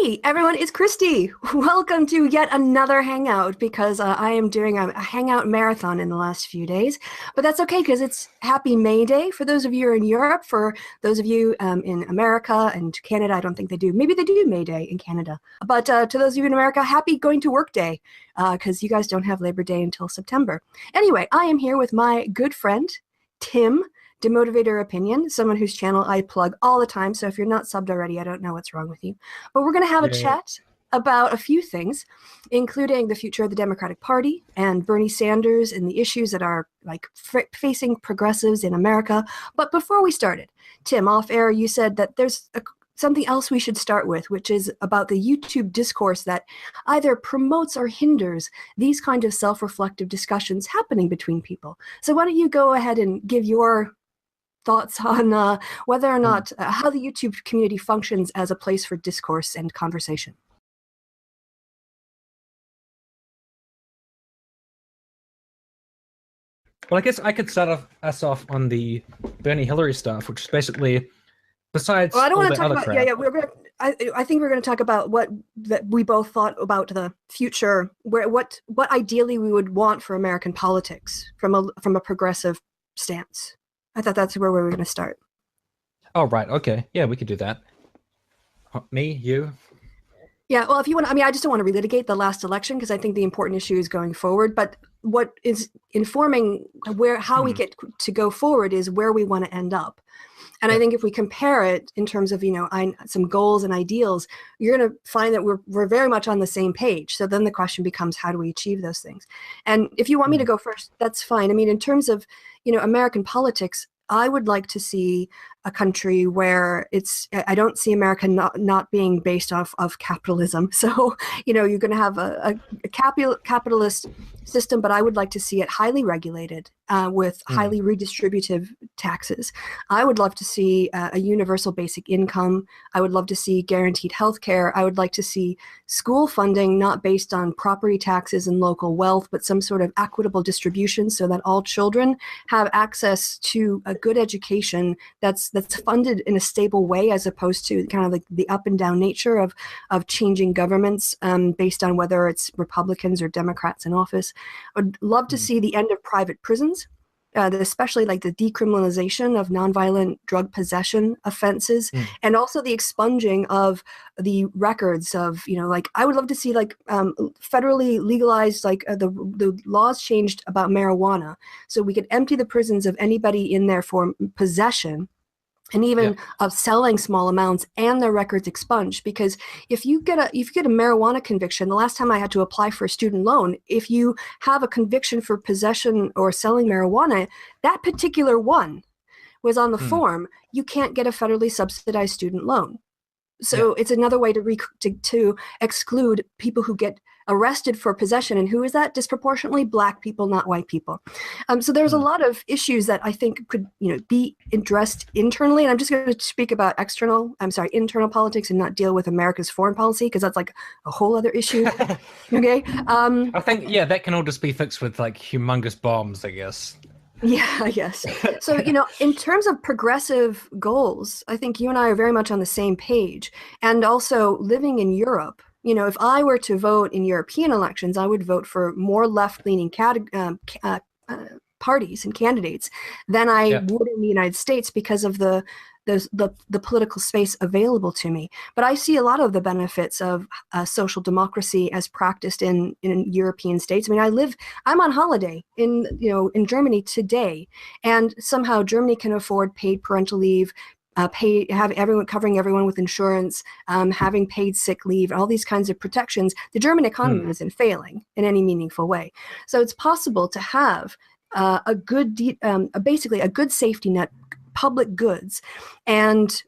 Hey everyone, it's Kristi. Welcome to yet another hangout because I am doing a hangout marathon in the last few days. But that's okay because it's Happy May Day for those of you who are in Europe. For those of you in America and Canada, I don't think they do. Maybe they do May Day in Canada. But to those of you in America, happy going to work day because you guys don't have Labor Day until September. Anyway, I am here with my good friend, Tim. Demotivator Opinion, someone whose channel I plug all the time. So if you're not subbed already, I don't know what's wrong with you. But we're going to have a chat about a few things, including the future of the Democratic Party and Bernie Sanders and the issues that are like facing progressives in America. But before we started, Tim, off air, you said that there's something else we should start with, which is about the YouTube discourse that either promotes or hinders these kind of self-reflective discussions happening between people. So why don't you go ahead and give your thoughts on whether or not how the YouTube community functions as a place for discourse and conversation. Well, I guess I could start us off on the Bernie Hillary stuff, which is basically, besides well, I don't all want the to talk other about, crap. yeah, we're gonna, I think we're going to talk about what that we both thought about the future, what ideally we would want for American politics from a progressive stance. I thought that's where we were going to start. Oh, right. Okay. Yeah, we could do that. Me, you? Yeah, well, if you want, I mean, I just don't want to relitigate the last election because I think the important issue is going forward. But what is informing how we get to go forward is where we want to end up. And I think if we compare it in terms of, some goals and ideals, you're going to find that we're very much on the same page. So then the question becomes, how do we achieve those things? And if you want me to go first, that's fine. I mean, in terms of, American politics, I would like to see a country where I don't see America not being based off of capitalism. So, you're going to have a capitalist system, but I would like to see it highly regulated with highly redistributive taxes. I would love to see a universal basic income. I would love to see guaranteed health care. I would like to see school funding not based on property taxes and local wealth, but some sort of equitable distribution so that all children have access to a good education that's funded in a stable way, as opposed to kind of like the up and down nature of changing governments based on whether it's Republicans or Democrats in office. I would love to see the end of private prisons, especially like the decriminalization of nonviolent drug possession offenses, and also the expunging of the records of, I would love to see federally legalized, the laws changed about marijuana, so we could empty the prisons of anybody in there for possession and even of selling small amounts, and their records expunged. Because if you get a marijuana conviction, the last time I had to apply for a student loan, if you have a conviction for possession or selling marijuana, that particular one was on the form, you can't get a federally subsidized student loan. So it's another way to exclude people who get arrested for possession. And who is that? Disproportionately Black people, not white people. So there's a lot of issues that I think could be addressed internally. And I'm just going to speak about internal politics and not deal with America's foreign policy, because that's like a whole other issue. Okay. I think, that can all just be fixed with like humongous bombs, I guess. Yeah, yes. So, in terms of progressive goals, I think you and I are very much on the same page. And also living in Europe, if I were to vote in European elections, I would vote for more left-leaning parties and candidates than I would in the United States because of the political space available to me. But I see a lot of the benefits of social democracy as practiced in European states. I mean, I'm on holiday in Germany today, and somehow Germany can afford paid parental leave, covering everyone with insurance, having paid sick leave, all these kinds of protections. The German economy isn't failing in any meaningful way. So it's possible to have basically a good safety net, public goods, and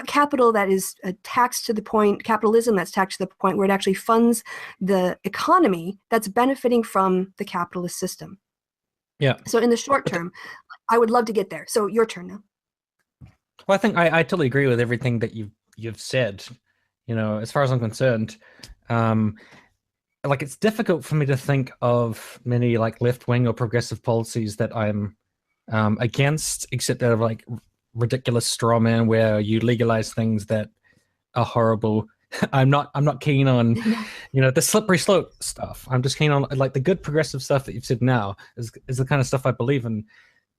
capital that is taxed to the point, capitalism that's taxed to the point where it actually funds the economy that's benefiting from the capitalist system. Yeah. So in the short term, I would love to get there. So your turn now. Well, I think I totally agree with everything that you've said. As far as I'm concerned, it's difficult for me to think of many like left-wing or progressive policies that I'm against, except that of like ridiculous straw man where you legalize things that are horrible. I'm not keen on, the slippery slope stuff. I'm just keen on like the good progressive stuff that you've said now is the kind of stuff I believe in.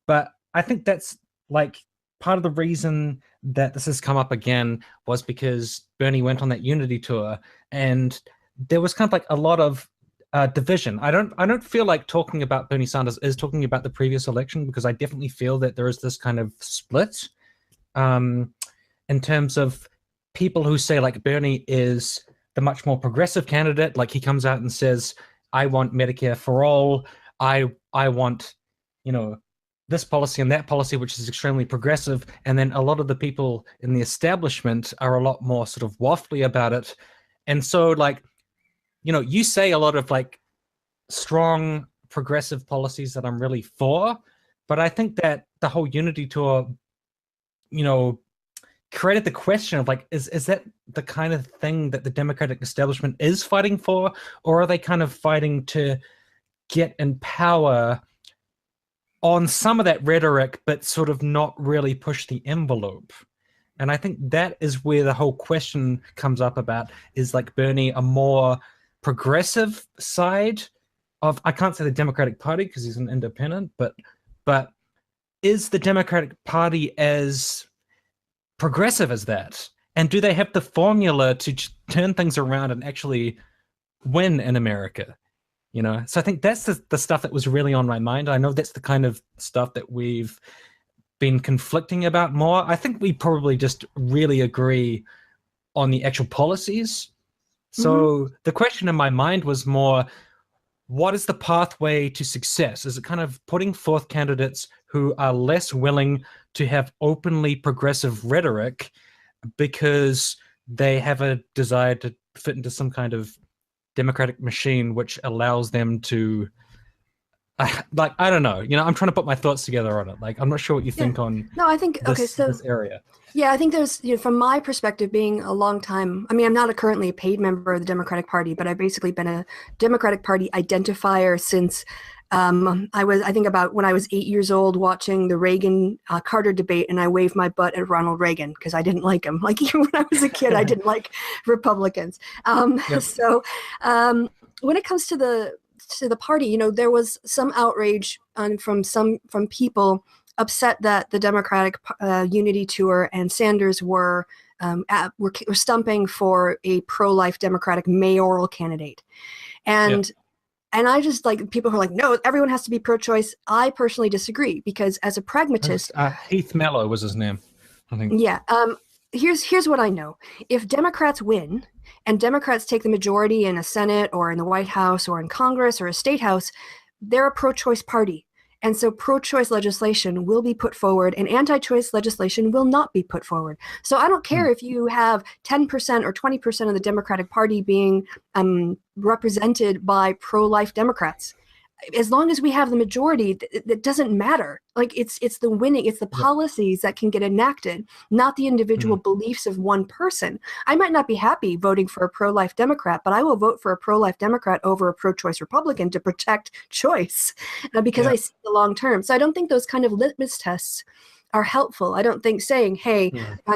But I think that's like part of the reason that this has come up again was because Bernie went on that unity tour, and there was kind of like a lot of division. I don't feel like talking about Bernie Sanders is talking about the previous election, because I definitely feel that there is this kind of split um, in terms of people who say like Bernie is the much more progressive candidate. Like he comes out and says, "I want Medicare for all. I want, you know, this policy and that policy, which is extremely progressive." And then a lot of the people in the establishment are a lot more sort of waffly about it. And so, like, you say a lot of like strong progressive policies that I'm really for, but I think that the whole unity tour, you know, created the question of like, is that the kind of thing that the Democratic establishment is fighting for, or are they kind of fighting to get in power on some of that rhetoric, but sort of not really push the envelope? And I think that is where the whole question comes up about, is like Bernie a more progressive side of, I can't say the Democratic Party because he's an independent, but is the Democratic Party as progressive as that? And do they have the formula to turn things around and actually win in America? So I think that's the stuff that was really on my mind. I know that's the kind of stuff that we've been conflicting about more. I think we probably just really agree on the actual policies. So the question in my mind was more, what is the pathway to success? Is it kind of putting forth candidates who are less willing to have openly progressive rhetoric because they have a desire to fit into some kind of democratic machine which allows them to like, I don't know, I'm trying to put my thoughts together on it. Like, I'm not sure what you think on No, I think this area. Yeah, I think there's, from my perspective, being a long time, I mean, I'm not currently a paid member of the Democratic Party, but I've basically been a Democratic Party identifier since I think about when I was 8 years old watching the Reagan Carter debate, and I waved my butt at Ronald Reagan because I didn't like him. Like, even when I was a kid, I didn't like Republicans. Yep. So when it comes to the party, there was some outrage from people upset that the Democratic Unity Tour and Sanders were stumping for a pro-life Democratic mayoral candidate, and I just, like, people who are like, no, everyone has to be pro-choice. I personally disagree, because as a pragmatist, Heath Mello was his name, I think. Yeah. Here's what I know. If Democrats win and Democrats take the majority in a Senate or in the White House or in Congress or a state house, they're a pro-choice party. And so pro-choice legislation will be put forward and anti-choice legislation will not be put forward. So I don't care if you have 10% or 20% of the Democratic Party being represented by pro-life Democrats. As long as we have the majority, that doesn't matter. Like, it's the winning, it's the policies that can get enacted, not the individual beliefs of one person. I might not be happy voting for a pro-life Democrat, but I will vote for a pro-life Democrat over a pro-choice Republican to protect choice, because I see the long term. So I don't think those kind of litmus tests are helpful. I don't think saying, hey,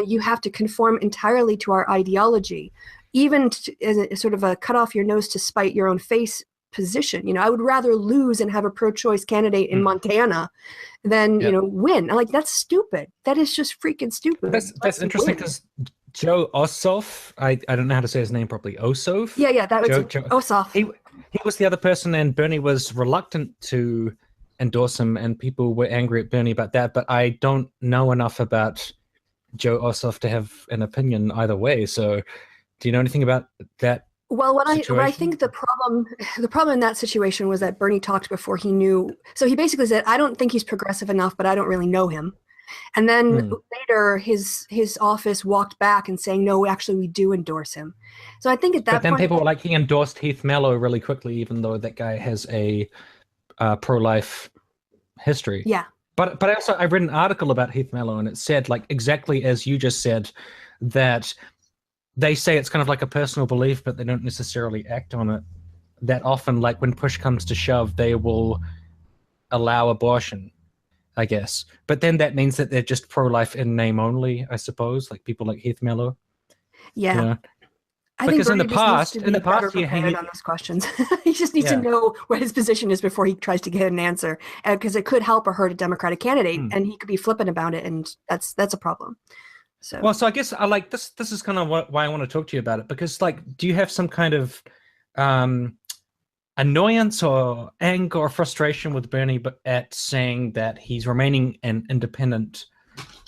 you have to conform entirely to our ideology, even as a sort of a cut off your nose to spite your own face position. I would rather lose and have a pro-choice candidate in Montana than win. Like, that's stupid. That is just freaking stupid. That's interesting, because Joe Ossoff, I don't know how to say his name properly. Ossoff? Yeah, that was Joe Ossoff. He was the other person, and Bernie was reluctant to endorse him, and people were angry at Bernie about that. But I don't know enough about Joe Ossoff to have an opinion either way. So do you know anything about that? Well, what I think the problem in that situation was that Bernie talked before he knew. So he basically said, I don't think he's progressive enough, but I don't really know him. And then later his office walked back and saying, no, actually, we do endorse him. So I think at that point. But then people were like, he endorsed Heath Mello really quickly, even though that guy has a pro-life history. Yeah. But I read an article about Heath Mello, and it said, like, exactly as you just said, that they say it's kind of like a personal belief, but they don't necessarily act on it that often. Like, when push comes to shove, they will allow abortion, I guess. But then that means that they're just pro-life in name only, I suppose, like people like Heath Mello. Yeah. You know? I think Because Bernie just needs to be better yeah, prepared on those questions. He just needs to know what his position is before he tries to get an answer, because it could help or hurt a Democratic candidate, and he could be flippant about it, and that's a problem. So well, so I guess I like this. This is kind of why I want to talk to you about it, because like, do you have some kind of annoyance or anger or frustration with Bernie at saying that he's remaining an independent,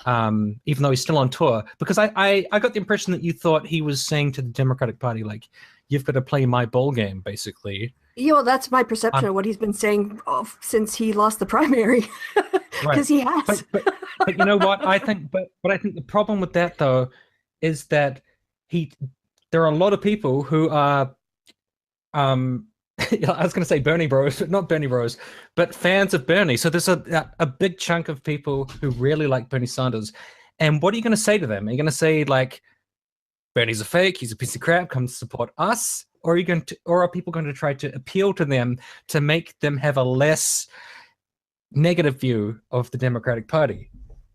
even though he's still on tour? Because I got the impression that you thought he was saying to the Democratic Party, like, you've got to play my ball game, basically. yeah, well, that's my perception of what he's been saying since he lost the primary, because he has. But you know what? I think the problem with that, though, is that there are a lot of people who are I was going to say Bernie bros, but not Bernie bros, but fans of Bernie. So there's a big chunk of people who really like Bernie Sanders. And what are you going to say to them? Are you going to say, like, Bernie's a fake, he's a piece of crap, come support us? Or are people going to try to appeal to them to make them have a less negative view of the Democratic Party?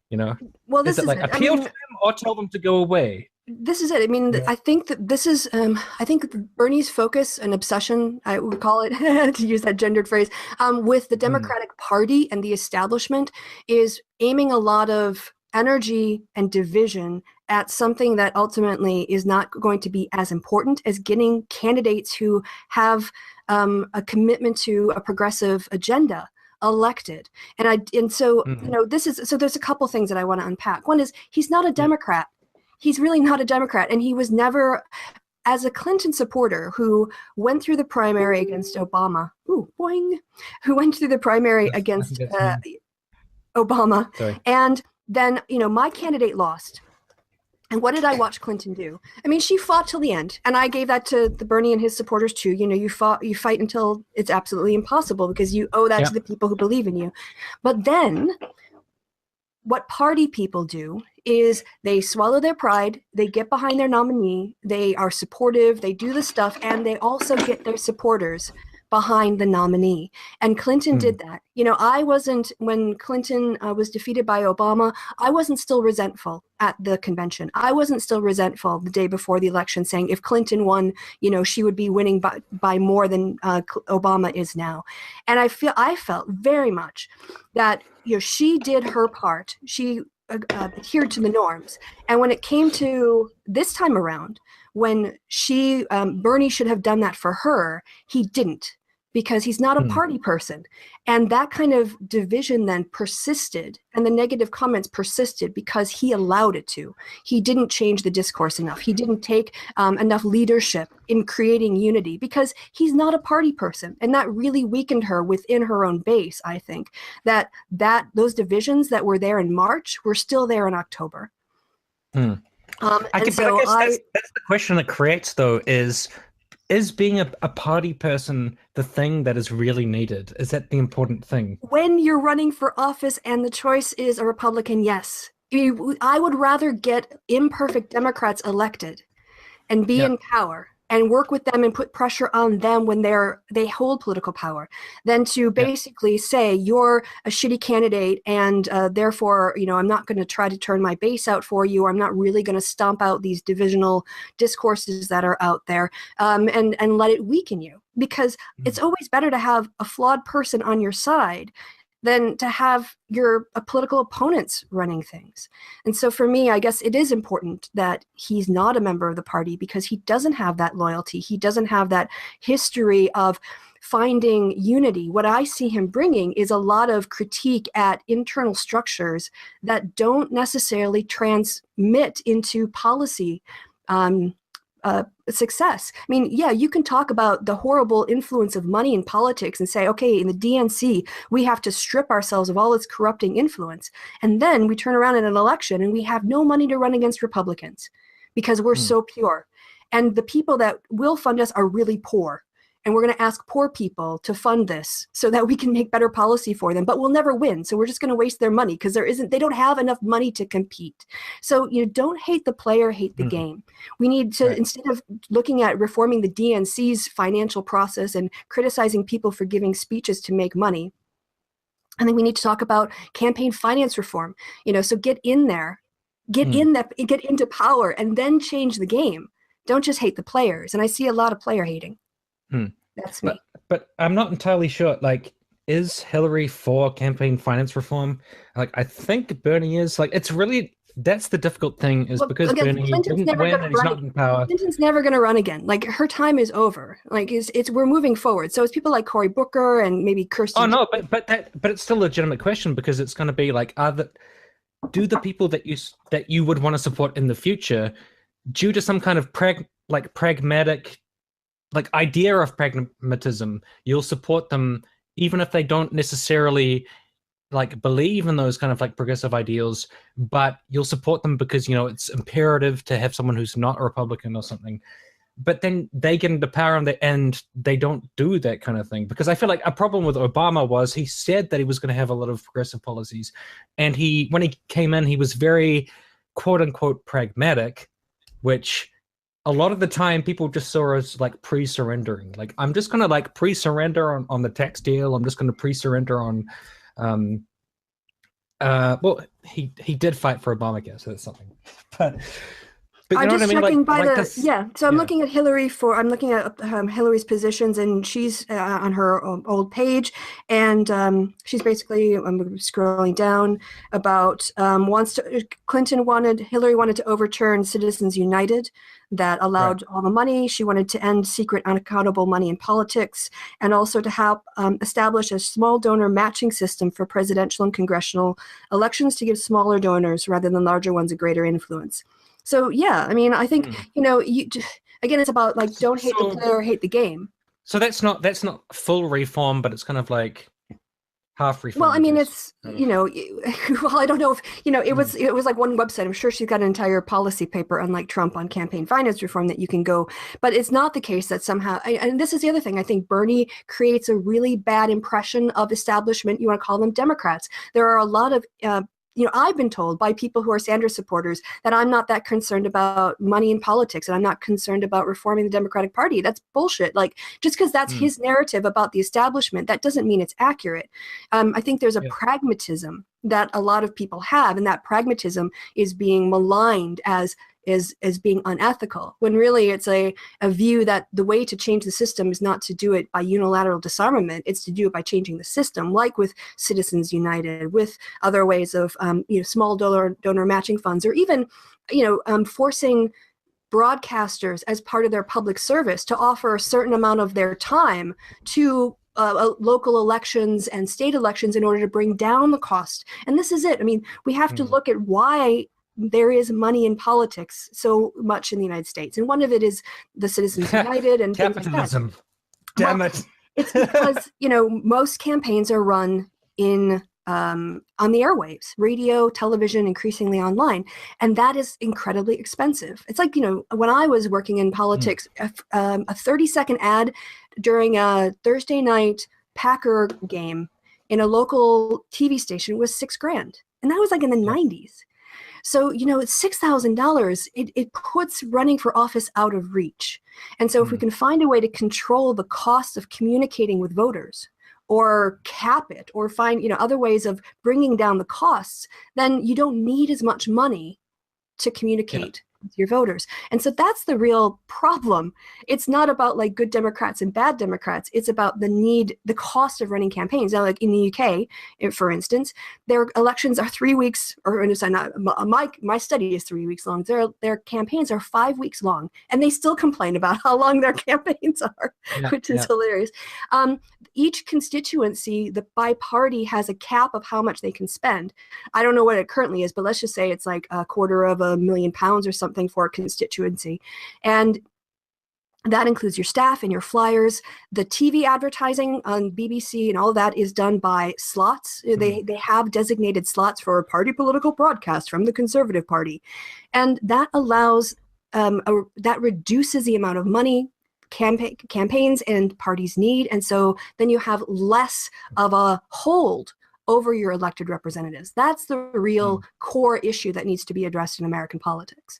You know? Well, this is like appeal to them or tell them to go away? This is it. I mean, I think that this is, I think Bernie's focus and obsession, I would call it, to use that gendered phrase, with the Democratic Party and the establishment is aiming a lot of energy and division at something that ultimately is not going to be as important as getting candidates who have a commitment to a progressive agenda elected. And so, you know, so there's a couple things that I want to unpack. One is he's not a Democrat. He's really not a Democrat, and he was never, as a Clinton supporter who went through the primary against Obama, who went through the primary against Obama, and then, you know, my candidate lost. And what did I watch Clinton do? I mean, she fought till the end, and I gave that to the Bernie and his supporters too. You know, you fight until it's absolutely impossible, because you owe that to the people who believe in you. But then, what party people do is they swallow their pride, they get behind their nominee, they are supportive, they do the stuff, and they also get their supporters behind the nominee. And Clinton did that. You know, when Clinton was defeated by Obama, I wasn't still resentful at the convention. I wasn't still resentful the day before the election, saying if Clinton won, you know, she would be winning by more than Obama is now. And I felt very much that, you know, she did her part. She adhered to the norms. And when it came to this time around, when Bernie should have done that for her, he didn't, because he's not a party person. And that kind of division then persisted, and the negative comments persisted because he allowed it to. He didn't change the discourse enough. He didn't take enough leadership in creating unity, because he's not a party person. And that really weakened her within her own base, I think, that those divisions that were there in March were still there in October. I guess that's the question it creates, though, is being a party person the thing that is really needed? Is that the important thing? When you're running for office and the choice is a Republican, yes. I would rather get imperfect Democrats elected and be in power and work with them and put pressure on them when they hold political power, than to basically say you're a shitty candidate and therefore, you know, I'm not going to try to turn my base out for you, or I'm not really going to stomp out these divisional discourses that are out there, and let it weaken you. Because it's always better to have a flawed person on your side than to have your political opponents running things. And so for me, I guess it is important that he's not a member of the party, because he doesn't have that loyalty. He doesn't have that history of finding unity. What I see him bringing is a lot of critique at internal structures that don't necessarily transmit into policy success. I mean, yeah, you can talk about the horrible influence of money in politics and say, okay, in the DNC, we have to strip ourselves of all its corrupting influence. And then we turn around in an election and we have no money to run against Republicans because we're so pure. And the people that will fund us are really poor. And we're going to ask poor people to fund this so that we can make better policy for them, but we'll never win. So we're just going to waste their money because they don't have enough money to compete. So you don't hate the player, hate the game. We need to, instead of looking at reforming the DNC's financial process and criticizing people for giving speeches to make money, I think we need to talk about campaign finance reform. You know, so get in there, get into power, and then change the game. Don't just hate the players. And I see a lot of player hating. That's me. But I'm not entirely sure. Like, is Hillary for campaign finance reform? Like, I think Bernie is. Like, it's really, that's the difficult thing, is because Bernie didn't win and he's not in power. Clinton's never going to run again. Like, her time is over. Like, we're moving forward. So it's people like Cory Booker and maybe Kristi. Oh no, but it's still a legitimate question, because it's going to be like, do the people that you would want to support in the future, due to some kind of pragmatic, like, idea of pragmatism, you'll support them even if they don't necessarily like believe in those kind of like progressive ideals, but you'll support them because, you know, it's imperative to have someone who's not a Republican or something. But then they get into power and they don't do that kind of thing. Because I feel like a problem with Obama was he said that he was going to have a lot of progressive policies, and when he came in, he was very quote unquote pragmatic, which a lot of the time people just saw as like pre-surrendering. Like, I'm just going to like pre-surrender on the tax deal. I'm just going to pre-surrender on, well, he did fight for Obamacare, so that's something. But you know what I mean? So I'm looking at Hillary I'm looking at Hillary's positions, and she's on her old page, and she's basically, I'm scrolling down, about Hillary wanted to overturn Citizens United that allowed all the money. She wanted to end secret, unaccountable money in politics, and also to help establish a small donor matching system for presidential and congressional elections to give smaller donors rather than larger ones a greater influence. So yeah, I mean, I think again, it's about like, don't hate the player, hate the game. So that's not full reform, but it's kind of like half reform. Well, I mean, it's well, I don't know if it was like one website. I'm sure she's got an entire policy paper, unlike Trump, on campaign finance reform that you can go. But it's not the case that somehow, and this is the other thing, I think Bernie creates a really bad impression of establishment. You want to call them Democrats. There are a lot of I've been told by people who are Sanders supporters that I'm not that concerned about money in politics, and I'm not concerned about reforming the Democratic Party. That's bullshit. Like, just because that's his narrative about the establishment, that doesn't mean it's accurate. I think there's a pragmatism that a lot of people have, and that pragmatism is being maligned as being unethical, when really it's a view that the way to change the system is not to do it by unilateral disarmament, it's to do it by changing the system, like with Citizens United, with other ways of small donor matching funds, or even forcing broadcasters as part of their public service to offer a certain amount of their time to local elections and state elections in order to bring down the cost. And this is it. I mean, we have to look at why there is money in politics so much in the United States. And one of it is the Citizens United and capitalism. Damn it. It's because, most campaigns are run on the airwaves, radio, television, increasingly online. And that is incredibly expensive. It's like, when I was working in politics, a 30-second ad during a Thursday night Packer game in a local TV station was $6,000. And that was like in the 90s. So, it's $6,000. It puts running for office out of reach. And so if we can find a way to control the cost of communicating with voters, or cap it, or find, other ways of bringing down the costs, then you don't need as much money to communicate with your voters. And so that's the real problem. It's not about like good Democrats and bad Democrats. It's about the cost of running campaigns. Now, like in the UK, for instance, their elections are 3 weeks, or my study is 3 weeks long. Their campaigns are 5 weeks long, and they still complain about how long their campaigns are, which is hilarious. Each constituency, by party, has a cap of how much they can spend. I don't know what it currently is, but let's just say it's like £250,000 or something for a constituency. And that includes your staff and your flyers. The TV advertising on BBC and all that is done by slots. They have designated slots for a party political broadcast from the Conservative Party. And that allows, that reduces the amount of money campaigns and parties need. And so then you have less of a hold over your elected representatives. That's the real core issue that needs to be addressed in American politics.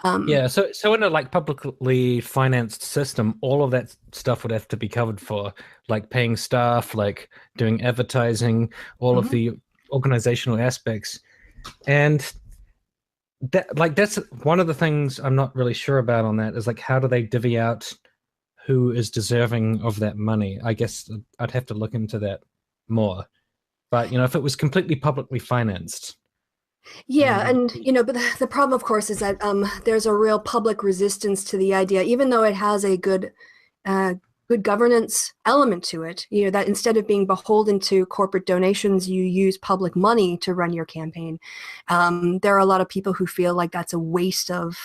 So in a like publicly financed system, all of that stuff would have to be covered for, like paying staff, like doing advertising, all of the organizational aspects. And that's one of the things I'm not really sure about on that is like, how do they divvy out who is deserving of that money? I guess I'd have to look into that more. But, if it was completely publicly financed. Yeah, and but the problem, of course, is that there's a real public resistance to the idea, even though it has a good governance element to it. That instead of being beholden to corporate donations, you use public money to run your campaign. There are a lot of people who feel like that's a waste of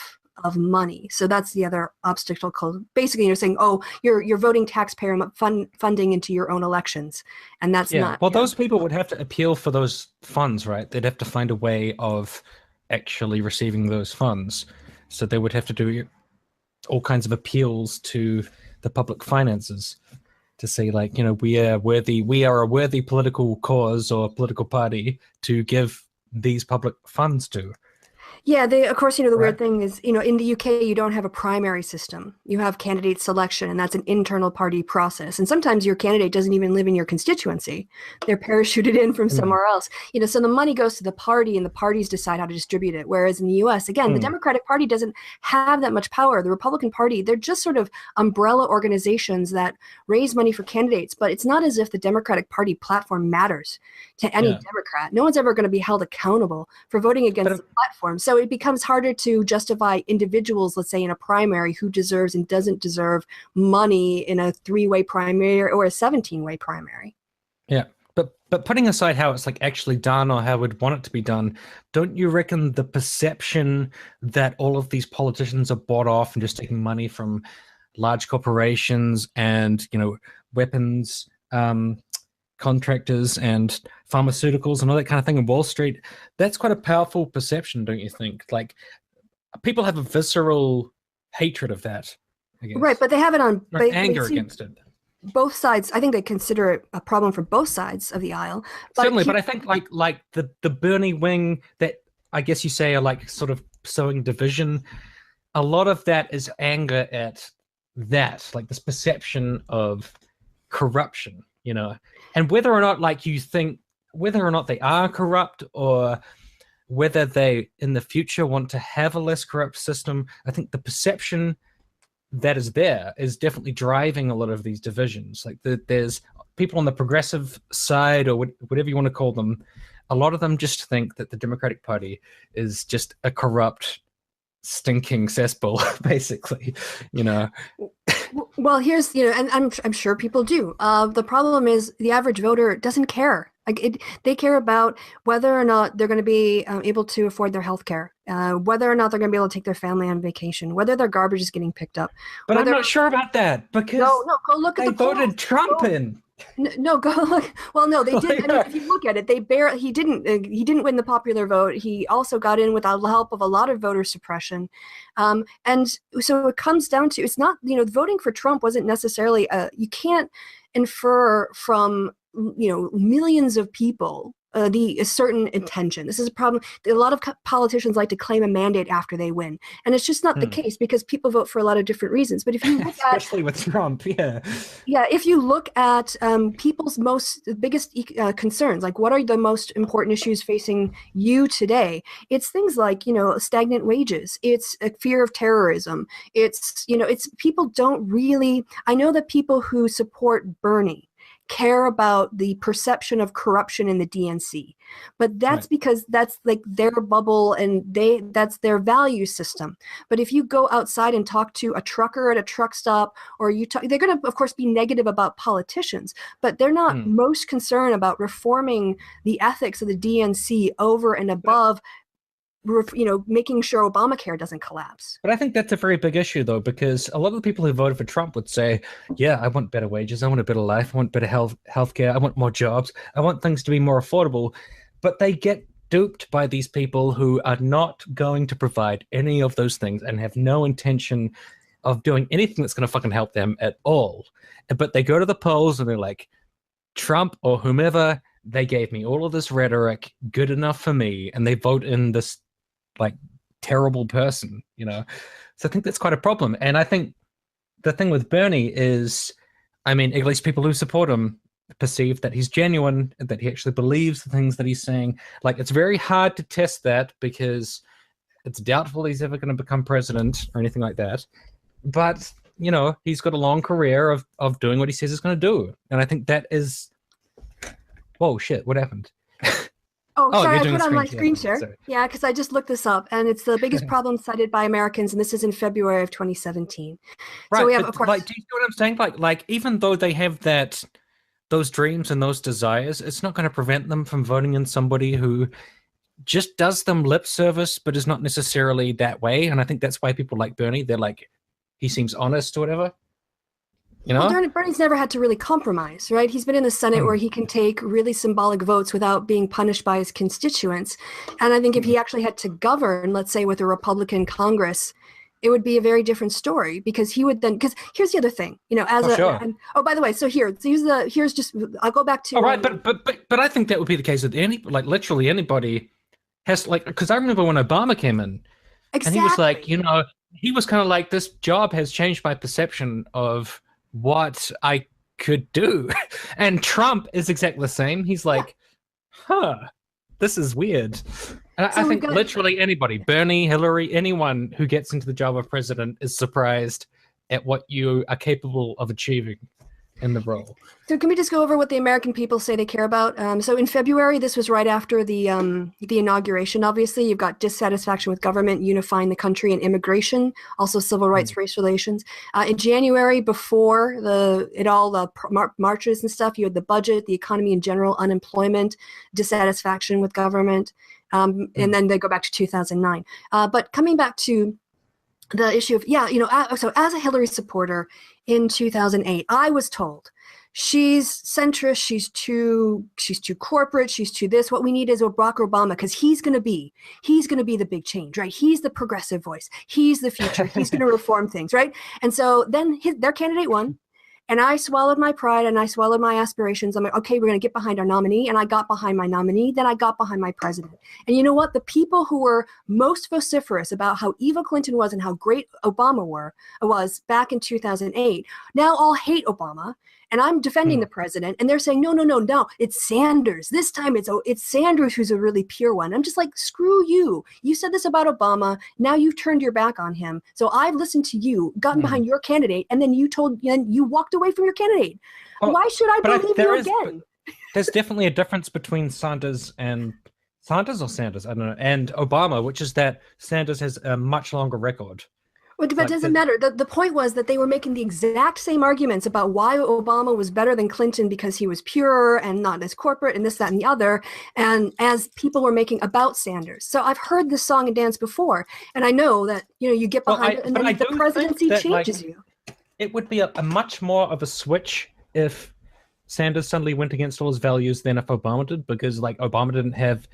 money. So that's the other obstacle. Basically, you're saying, oh, you're voting taxpayer funding into your own elections, and that's not. Well, those people would have to appeal for those funds, right? They'd have to find a way of actually receiving those funds. So they would have to do all kinds of appeals to the public finances to say, like, we are a worthy political cause or political party to give these public funds to. Yeah, of course, the weird thing is, in the UK, you don't have a primary system. You have candidate selection, and that's an internal party process. And sometimes your candidate doesn't even live in your constituency. They're parachuted in from somewhere else. So the money goes to the party, and the parties decide how to distribute it. Whereas in the US, again, the Democratic Party doesn't have that much power. The Republican Party, they're just sort of umbrella organizations that raise money for candidates. But it's not as if the Democratic Party platform matters to any Democrat. No one's ever going to be held accountable for voting against the platform. So it becomes harder to justify individuals, let's say in a primary, who deserves and doesn't deserve money in a 3-way primary or a 17-way primary. Yeah, but putting aside how it's like actually done or how we'd want it to be done, don't you reckon the perception that all of these politicians are bought off and just taking money from large corporations and weapons contractors and pharmaceuticals and all that kind of thing in Wall Street, that's quite a powerful perception, don't you think? Like, people have a visceral hatred of that, I guess. Right, but they have it on anger against it. Both sides. I think they consider it a problem for both sides of the aisle. Certainly, but I think like the Bernie wing that I guess you say are like sort of sowing division, a lot of that is anger at that, like this perception of corruption. And whether or not you think whether or not they are corrupt or whether they in the future want to have a less corrupt system, I think the perception that is there is definitely driving a lot of these divisions. Like there's people on the progressive side or whatever you want to call them, a lot of them just think that the Democratic Party is just a corrupt, stinking cesspool, basically, Well, here's, and I'm sure people do. The problem is the average voter doesn't care. They care about whether or not they're going to be able to afford their health care, whether or not they're going to be able to take their family on vacation, whether their garbage is getting picked up. But I'm not sure about that because no, go look at they the voted polls. Trump in. No, go look. Well, no, they did. If you look at it, he didn't win the popular vote. He also got in without the help of a lot of voter suppression, and so it comes down to, it's not, voting for Trump wasn't necessarily you can't infer from millions of people a certain intention. This is a problem. A lot of politicians like to claim a mandate after they win, and it's just not the case because people vote for a lot of different reasons. But if you look especially with Trump, if you look at people's biggest concerns, like what are the most important issues facing you today, it's things like stagnant wages, it's a fear of terrorism, it's people don't really. I know that people who support Bernie care about the perception of corruption in the DNC, but that's because that's like their bubble and that's their value system. But if you go outside and talk to a trucker at a truck stop, or they're going to of course be negative about politicians, but they're not most concerned about reforming the ethics of the DNC over and above making sure Obamacare doesn't collapse. But I think that's a very big issue, though, because a lot of the people who voted for Trump would say, yeah, I want better wages, I want a better life, I want better healthcare, I want more jobs, I want things to be more affordable. But they get duped by these people who are not going to provide any of those things and have no intention of doing anything that's going to fucking help them at all. But they go to the polls and they're like, Trump or whomever, they gave me all of this rhetoric, good enough for me, and they vote in this like terrible person, So I think that's quite a problem. And I think the thing with Bernie is, I mean, at least people who support him perceive that he's genuine, that he actually believes the things that he's saying. Like, it's very hard to test that because It's doubtful he's ever going to become president or anything like that. But, you know, he's got a long career of doing what he says he's going to do. And I think that is... Whoa, shit, what happened? Oh, sorry, you're I doing put a on my screen screen share. share. Yeah, because I just looked this up, and it's the biggest problem cited by Americans, and this is in February of 2017. Right, So we have, but, of course, like, do you see what I'm saying? Like, even though they have those dreams and those desires, it's not going to prevent them from voting in somebody who just does them lip service, but is not necessarily that way. And I think that's why people like Bernie. They're like, he seems honest or whatever. You know? well, Bernie's never had to really compromise, right? He's been in the Senate where he can take really symbolic votes without being punished by his constituents. And I think if he actually had to govern, let's say with a Republican Congress, it would be a very different story, because he would then, because here's the other thing, you know, by the way, so here's just, I'll go back to. All right, but I think that would be the case with literally anybody has, like, because I remember when Obama came in, Exactly. and he was like, you know, he was kind of like, this job has changed my perception of what I could do. And Trump is exactly the same. He's like, this is weird. And I think literally anybody, Bernie, Hillary, anyone who gets into the job of president is surprised at what you are capable of achieving in the role. So can we just go over what the American people say they care about? So in February, this was right after the inauguration, obviously. You've got dissatisfaction with government, unifying the country, and immigration, also civil rights, race relations. In January, before marches and stuff, you had the budget, the economy in general, unemployment, dissatisfaction with government, and then they go back to 2009. But coming back to the issue of, so as a Hillary supporter in 2008, I was told she's centrist, she's too corporate, she's too this. What we need is a Barack Obama, because he's going to be the big change, right? He's the progressive voice. He's the future. He's going to reform things, right? And so then their candidate won. And I swallowed my pride and I swallowed my aspirations. I'm like, okay, we're going to get behind our nominee. And I got behind my nominee. Then I got behind my president. And you know what? The people who were most vociferous about how evil Clinton was and how great Obama was back in 2008 now all hate Obama. And I'm defending the president, and they're saying, no, it's Sanders. This time it's Sanders who's a really pure one. I'm just like, screw you. You said this about Obama. Now you've turned your back on him. So I've listened to you, gotten behind your candidate, and then you walked away from your candidate. Well, why should I believe you again? There's definitely a difference between Sanders, I don't know, and Obama, which is that Sanders has a much longer record. But it doesn't matter. The point was that they were making the exact same arguments about why Obama was better than Clinton because he was purer and not as corporate and this, that, and the other, and as people were making about Sanders. So I've heard this song and dance before, and I know that you get behind it, and then the presidency changes you. It would be a much more of a switch if Sanders suddenly went against all his values than if Obama did, because Obama didn't have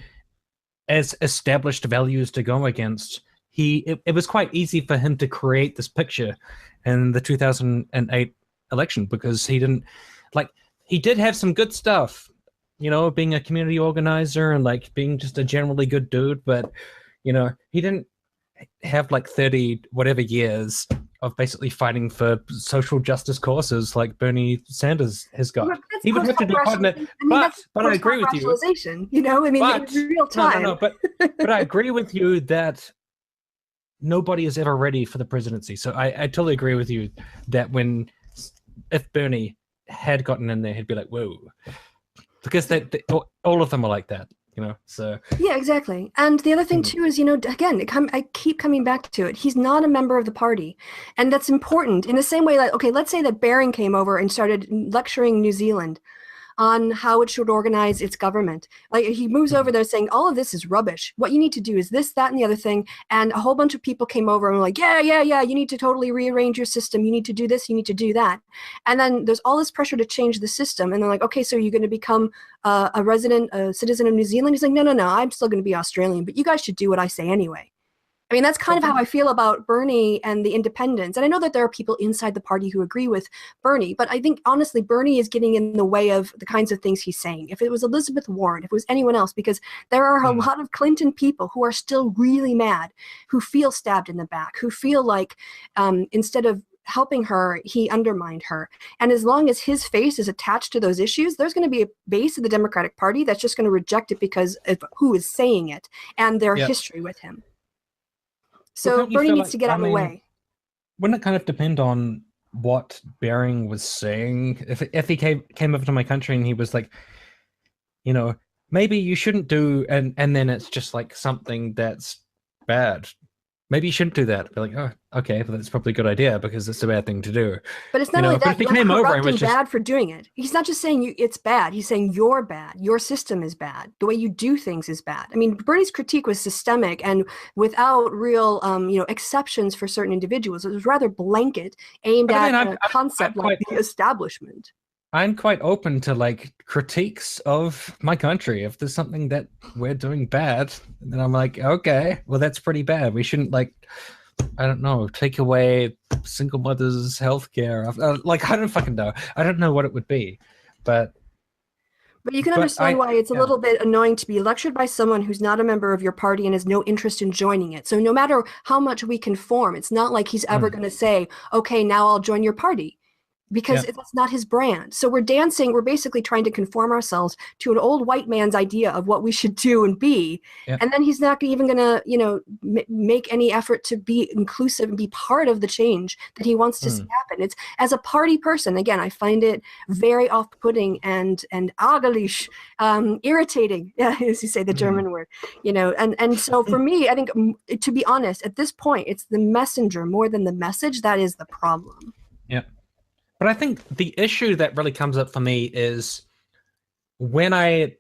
as established values to go against. It was quite easy for him to create this picture in the 2008 election, because he did have some good stuff, being a community organizer and being just a generally good dude, but he didn't have 30 whatever years of basically fighting for social justice causes like Bernie Sanders has got. He would have to be quite but I agree with you. In real time. No, but I agree with you that nobody is ever ready for the presidency. So I totally agree with you that if Bernie had gotten in there, he'd be like, whoa. Because all of them are like that, so. Yeah, exactly. And the other thing too is, again, I keep coming back to it. He's not a member of the party. And that's important in the same way that, okay, let's say that Barron came over and started lecturing New Zealand on how it should organize its government. He moves over there saying, all of this is rubbish. What you need to do is this, that, and the other thing. And a whole bunch of people came over and were like, yeah, you need to totally rearrange your system. You need to do this, you need to do that. And then there's all this pressure to change the system. And they're like, okay, so you're going to become a citizen of New Zealand? He's like, no, I'm still going to be Australian, but you guys should do what I say anyway. I mean, that's kind of how I feel about Bernie and the independents. And I know that there are people inside the party who agree with Bernie, but I think, honestly, Bernie is getting in the way of the kinds of things he's saying. If it was Elizabeth Warren, if it was anyone else, because there are a lot of Clinton people who are still really mad, who feel stabbed in the back, who feel like instead of helping her, he undermined her. And as long as his face is attached to those issues, there's going to be a base of the Democratic Party that's just going to reject it because of who is saying it and their history with him. But So don't you Bernie feel needs like, to get I out of the mean, way. wouldn't it kind of depend on what Bering was saying? If he came over to my country and he was like, you know, maybe you shouldn't do, and then it's just like something that's bad. Maybe you shouldn't do that. Be like, oh, okay, but that's probably a good idea because it's a bad thing to do. But it's You not only know, but that, if he you're came over and corrupt was and just, bad for doing it. He's not just saying it's bad. He's saying you're bad. Your system is bad. The way you do things is bad. I mean, Bernie's critique was systemic and without real, exceptions for certain individuals. It was rather blanket, aimed but I mean, at a concept like the establishment. I'm quite open to like critiques of my country. If there's something that we're doing bad, then I'm like, okay, well, that's pretty bad. We shouldn't like, I don't know, take away single mothers' health care. Like, I don't fucking know. I don't know what it would be, but But you can understand why it's a little bit annoying to be lectured by someone who's not a member of your party and has no interest in joining it. So no matter how much we conform, it's not like he's ever going to say, okay, now I'll join your party. Because that's not his brand. So we're basically trying to conform ourselves to an old white man's idea of what we should do and be. And then he's not even going to, make any effort to be inclusive and be part of the change that he wants to see happen. It's, as a party person, again, I find it very off-putting and ärgerlich, irritating, as you say the German word, and so for me, I think, to be honest, at this point, it's the messenger more than the message that is the problem. Yeah. But I think the issue that really comes up for me is when I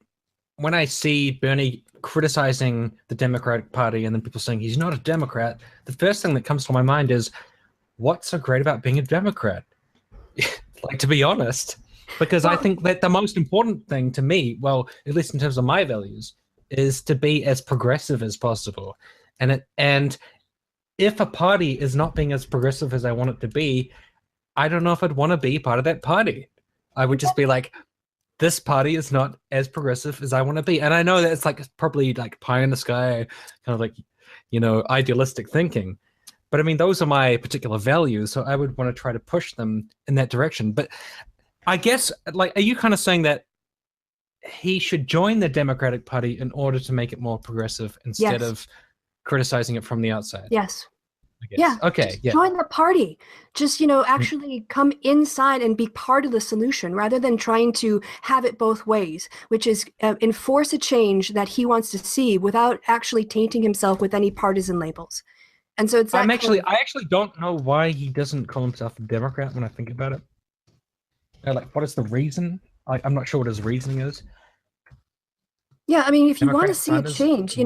see Bernie criticizing the Democratic Party and then people saying he's not a Democrat, the first thing that comes to my mind is, what's so great about being a Democrat? Like, to be honest, because I think that the most important thing to me, well, at least in terms of my values, is to be as progressive as possible. And if a party is not being as progressive as I want it to be, I don't know if I'd want to be part of that party. I would just be like, this party is not as progressive as I want to be. And I know that it's like probably like pie in the sky, kind of like, idealistic thinking. But I mean, those are my particular values. So I would want to try to push them in that direction. But I guess, like, are you kind of saying that he should join the Democratic Party in order to make it more progressive instead of criticizing it from the outside? Yes. Yeah. Okay. Yeah. Join the party. Just, actually come inside and be part of the solution rather than trying to have it both ways, which is enforce a change that he wants to see without actually tainting himself with any partisan labels. And so it's I actually don't know why he doesn't call himself a Democrat when I think about it. Like, what is the reason? I'm not sure what his reasoning is. Yeah, I mean, if you want to see a change,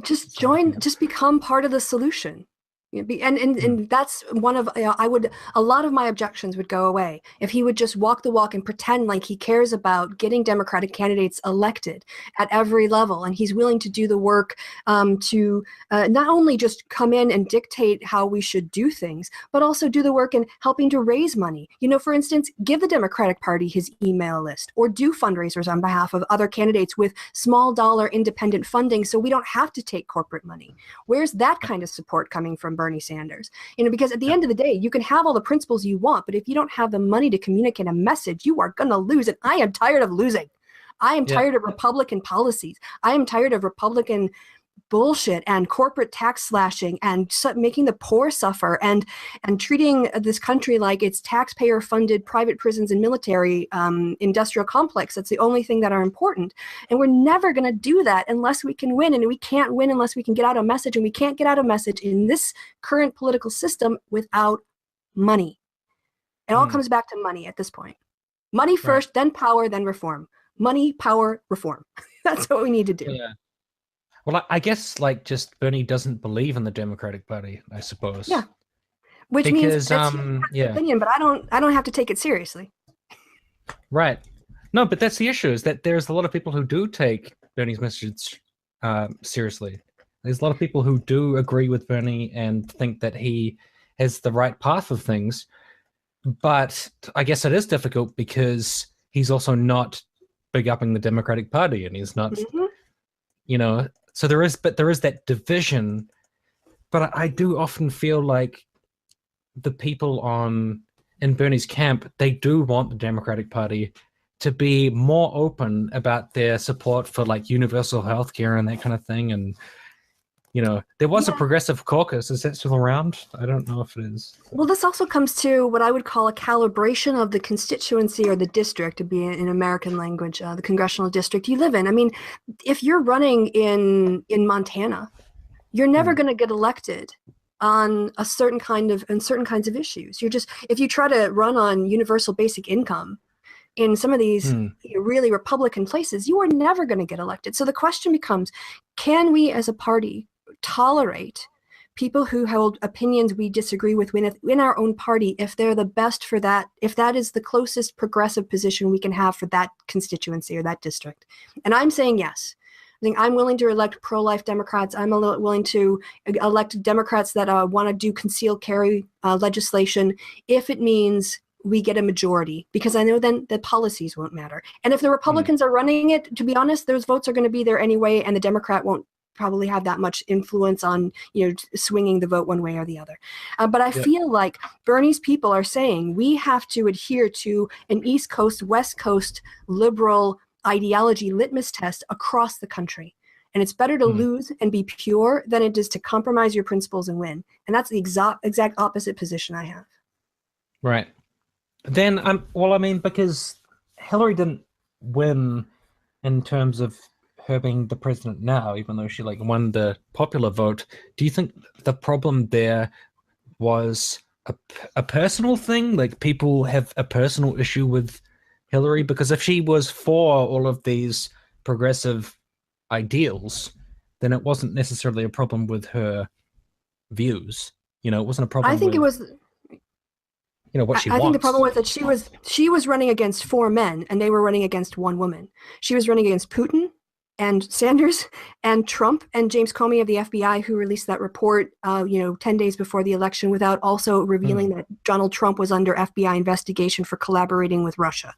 just join, just become part of the solution. And that's one of, a lot of my objections would go away if he would just walk the walk and pretend like he cares about getting Democratic candidates elected at every level. And he's willing to do the work to not only just come in and dictate how we should do things, but also do the work in helping to raise money. For instance, give the Democratic Party his email list or do fundraisers on behalf of other candidates with small dollar independent funding so we don't have to take corporate money. Where's that kind of support coming from Bernie Sanders? Because at the end of the day, you can have all the principles you want, but if you don't have the money to communicate a message, you are going to lose. And I am tired of losing. I am tired of Republican policies. I am tired of Republican bullshit and corporate tax slashing and making the poor suffer and treating this country like it's taxpayer funded private prisons and military industrial complex. That's the only thing that are important. And we're never going to do that unless we can win. And we can't win unless we can get out a message. And we can't get out a message in this current political system without money. It all comes back to money at this point. Money first, then power, then reform. Money, power, reform. That's what we need to do. Yeah. Well, I guess like just Bernie doesn't believe in the Democratic Party, I suppose. Yeah, which means that's his opinion, but I don't have to take it seriously. Right. No, but that's the issue, is that there's a lot of people who do take Bernie's message seriously. There's a lot of people who do agree with Bernie and think that he has the right path of things. But I guess it is difficult because he's also not big upping the Democratic Party, and he's not, so there is that division. But I do often feel like the people in Bernie's camp, they do want the Democratic Party to be more open about their support for like universal healthcare and that kind of thing. And There was a Yeah. progressive caucus. Is that still around? I don't know if it is. Well, this also comes to what I would call a calibration of the constituency or the district, to be in American language, the congressional district you live in. I mean, if you're running in Montana, you're never going to get elected on certain kinds of issues. If you try to run on universal basic income in some of these really Republican places, you are never going to get elected. So the question becomes, can we as a party tolerate people who hold opinions we disagree with in our own party if they're the best for that, if that is the closest progressive position we can have for that constituency or that district? And I'm saying yes. I think I'm willing to elect pro-life Democrats. I'm willing to elect Democrats that want to do concealed carry legislation if it means we get a majority, because I know then the policies won't matter. And if the Republicans are running it, to be honest, those votes are going to be there anyway, and the Democrat won't probably have that much influence on swinging the vote one way or the other. But I feel like Bernie's people are saying we have to adhere to an East Coast, West Coast liberal ideology litmus test across the country. And it's better to lose and be pure than it is to compromise your principles and win. And that's the exact opposite position I have. Right. Then, because Hillary didn't win in terms of her being the president now, even though she won the popular vote, do you think the problem there was a personal thing? Like, people have a personal issue with Hillary? Because if she was for all of these progressive ideals, then it wasn't necessarily a problem with her views. It wasn't a problem. I think it was. What she I wants. think the problem was that she was running against 4 men, and they were running against 1 woman. She was running against Putin and Sanders and Trump and James Comey of the FBI, who released that report 10 days before the election without also revealing that Donald Trump was under FBI investigation for collaborating with Russia.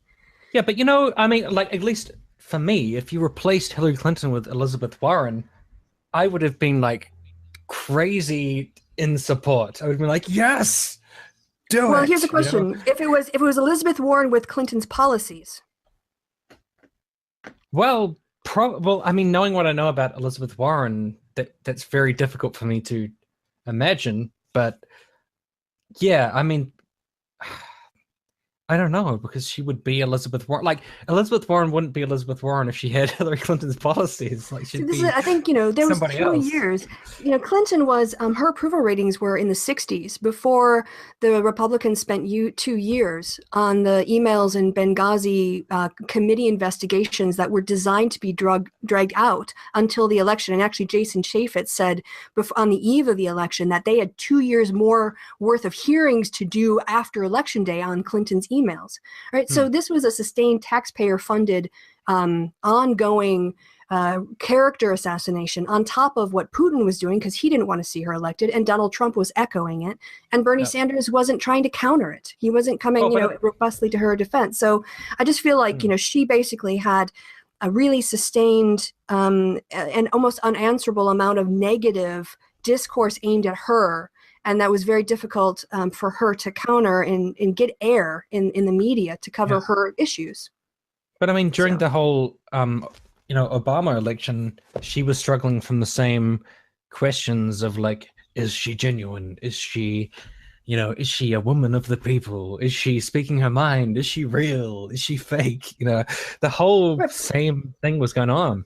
Yeah, but at least for me, if you replaced Hillary Clinton with Elizabeth Warren, I would have been crazy in support. I would have been like, yes, do it. Well, here's the question: if it was Elizabeth Warren with Clinton's policies. Well, knowing what I know about Elizabeth Warren, that's very difficult for me to imagine. But yeah, I don't know, because she would be Elizabeth Warren. Elizabeth Warren wouldn't be Elizabeth Warren if she had Hillary Clinton's policies. I think, there was 2 years. Clinton was, her approval ratings were in the 60s before the Republicans spent 2 years on the emails and Benghazi committee investigations that were designed to be dragged out until the election. And actually, Jason Chaffetz said on the eve of the election that they had 2 years more worth of hearings to do after Election Day on Clinton's emails. Right. So this was a sustained taxpayer-funded, ongoing character assassination on top of what Putin was doing, because he didn't want to see her elected, and Donald Trump was echoing it, and Bernie Sanders wasn't trying to counter it. He wasn't coming, robustly to her defense. So I just feel like, she basically had a really sustained and almost unanswerable amount of negative discourse aimed at her. And that was very difficult for her to counter and get air in the media to cover her issues. But during the whole, Obama election, she was struggling from the same questions of is she genuine? Is she a woman of the people? Is she speaking her mind? Is she real? Is she fake? The whole same thing was going on.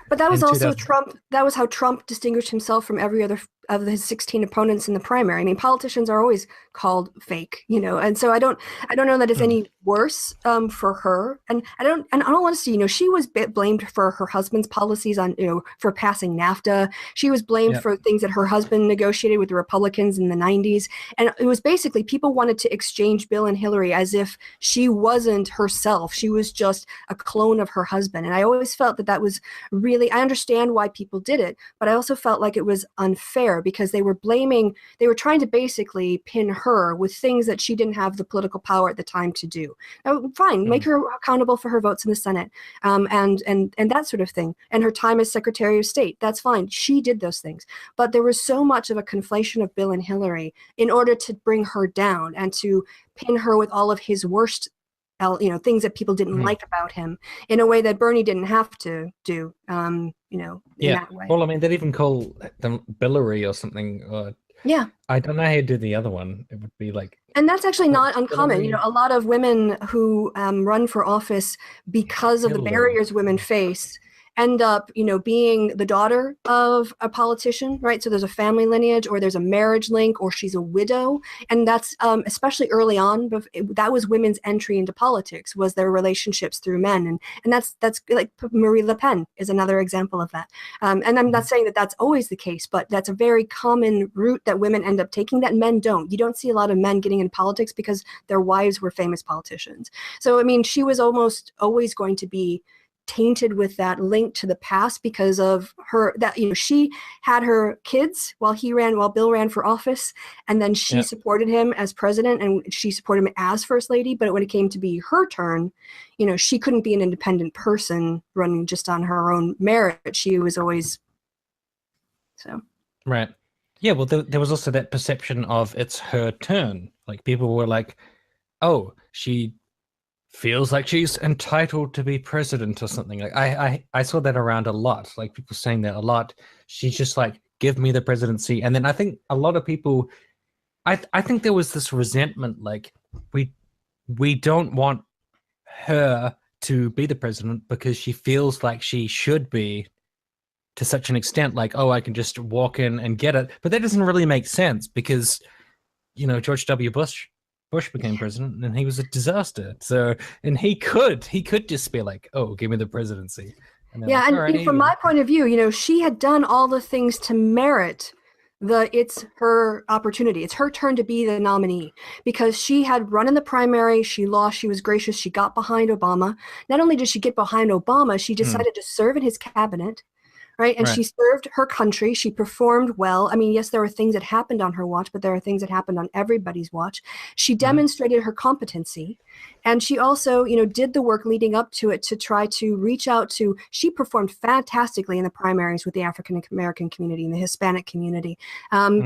But that was also Trump. That was how Trump distinguished himself from every other of his 16 opponents in the primary. Politicians are always called fake, and so I don't know that it's any worse for her. And I don't want to see, she was blamed for her husband's policies on, for passing NAFTA. She was blamed for things that her husband negotiated with the Republicans in the 90s. And it was basically people wanted to exchange Bill and Hillary as if she wasn't herself. She was just a clone of her husband. And I always felt that was really, I understand why people did it, but I also felt like it was unfair because they were trying to basically pin her with things that she didn't have the political power at the time to do. Now, fine, make her accountable for her votes in the Senate, and that sort of thing, and her time as Secretary of State. That's fine. She did those things, but there was so much of a conflation of Bill and Hillary in order to bring her down and to pin her with all of his worst things that people didn't like about him in a way that Bernie didn't have to do, in that way. Well, I mean, they'd even call them Billary or something. Or Yeah. I don't know how you do the other one. It would be like, and that's actually not uncommon. Hillary. A lot of women who run for office because of the barriers women face end up, being the daughter of a politician, right? So there's a family lineage, or there's a marriage link, or she's a widow. And that's especially early on, that was women's entry into politics, was their relationships through men. And that's like Marie Le Pen is another example of that. And I'm not saying that that's always the case, but that's a very common route that women end up taking that men don't. You don't see a lot of men getting in politics because their wives were famous politicians. So, I mean, she was almost always going to be tainted with that link to the past because of her, that she had her kids while Bill ran for office, and then she supported him as president, and she supported him as first lady. But when it came to be her turn, she couldn't be an independent person running just on her own merit. She was always so right. Yeah, well, there was also that perception of it's her turn. Like, people were like, oh, she feels like she's entitled to be president or something. Like, I saw that around a lot, like people saying that a lot. She's just like, give me the presidency. And then I think a lot of people, I think there was this resentment, like, we don't want her to be the president because she feels like she should be, to such an extent, like, oh, I can just walk in and get it. But that doesn't really make sense because, George W. Bush became president and he was a disaster. So, and he could just be like, oh, give me the presidency. And like, and from my point of view, she had done all the things to merit it's her opportunity. It's her turn to be the nominee because she had run in the primary. She lost. She was gracious. She got behind Obama. Not only did she get behind Obama, she decided to serve in his cabinet. Right. And she served her country. She performed well. I mean, yes, there were things that happened on her watch, but there are things that happened on everybody's watch. She demonstrated her competency. And she also, did the work leading up to it to try to reach out to, she performed fantastically in the primaries with the African American community and the Hispanic community,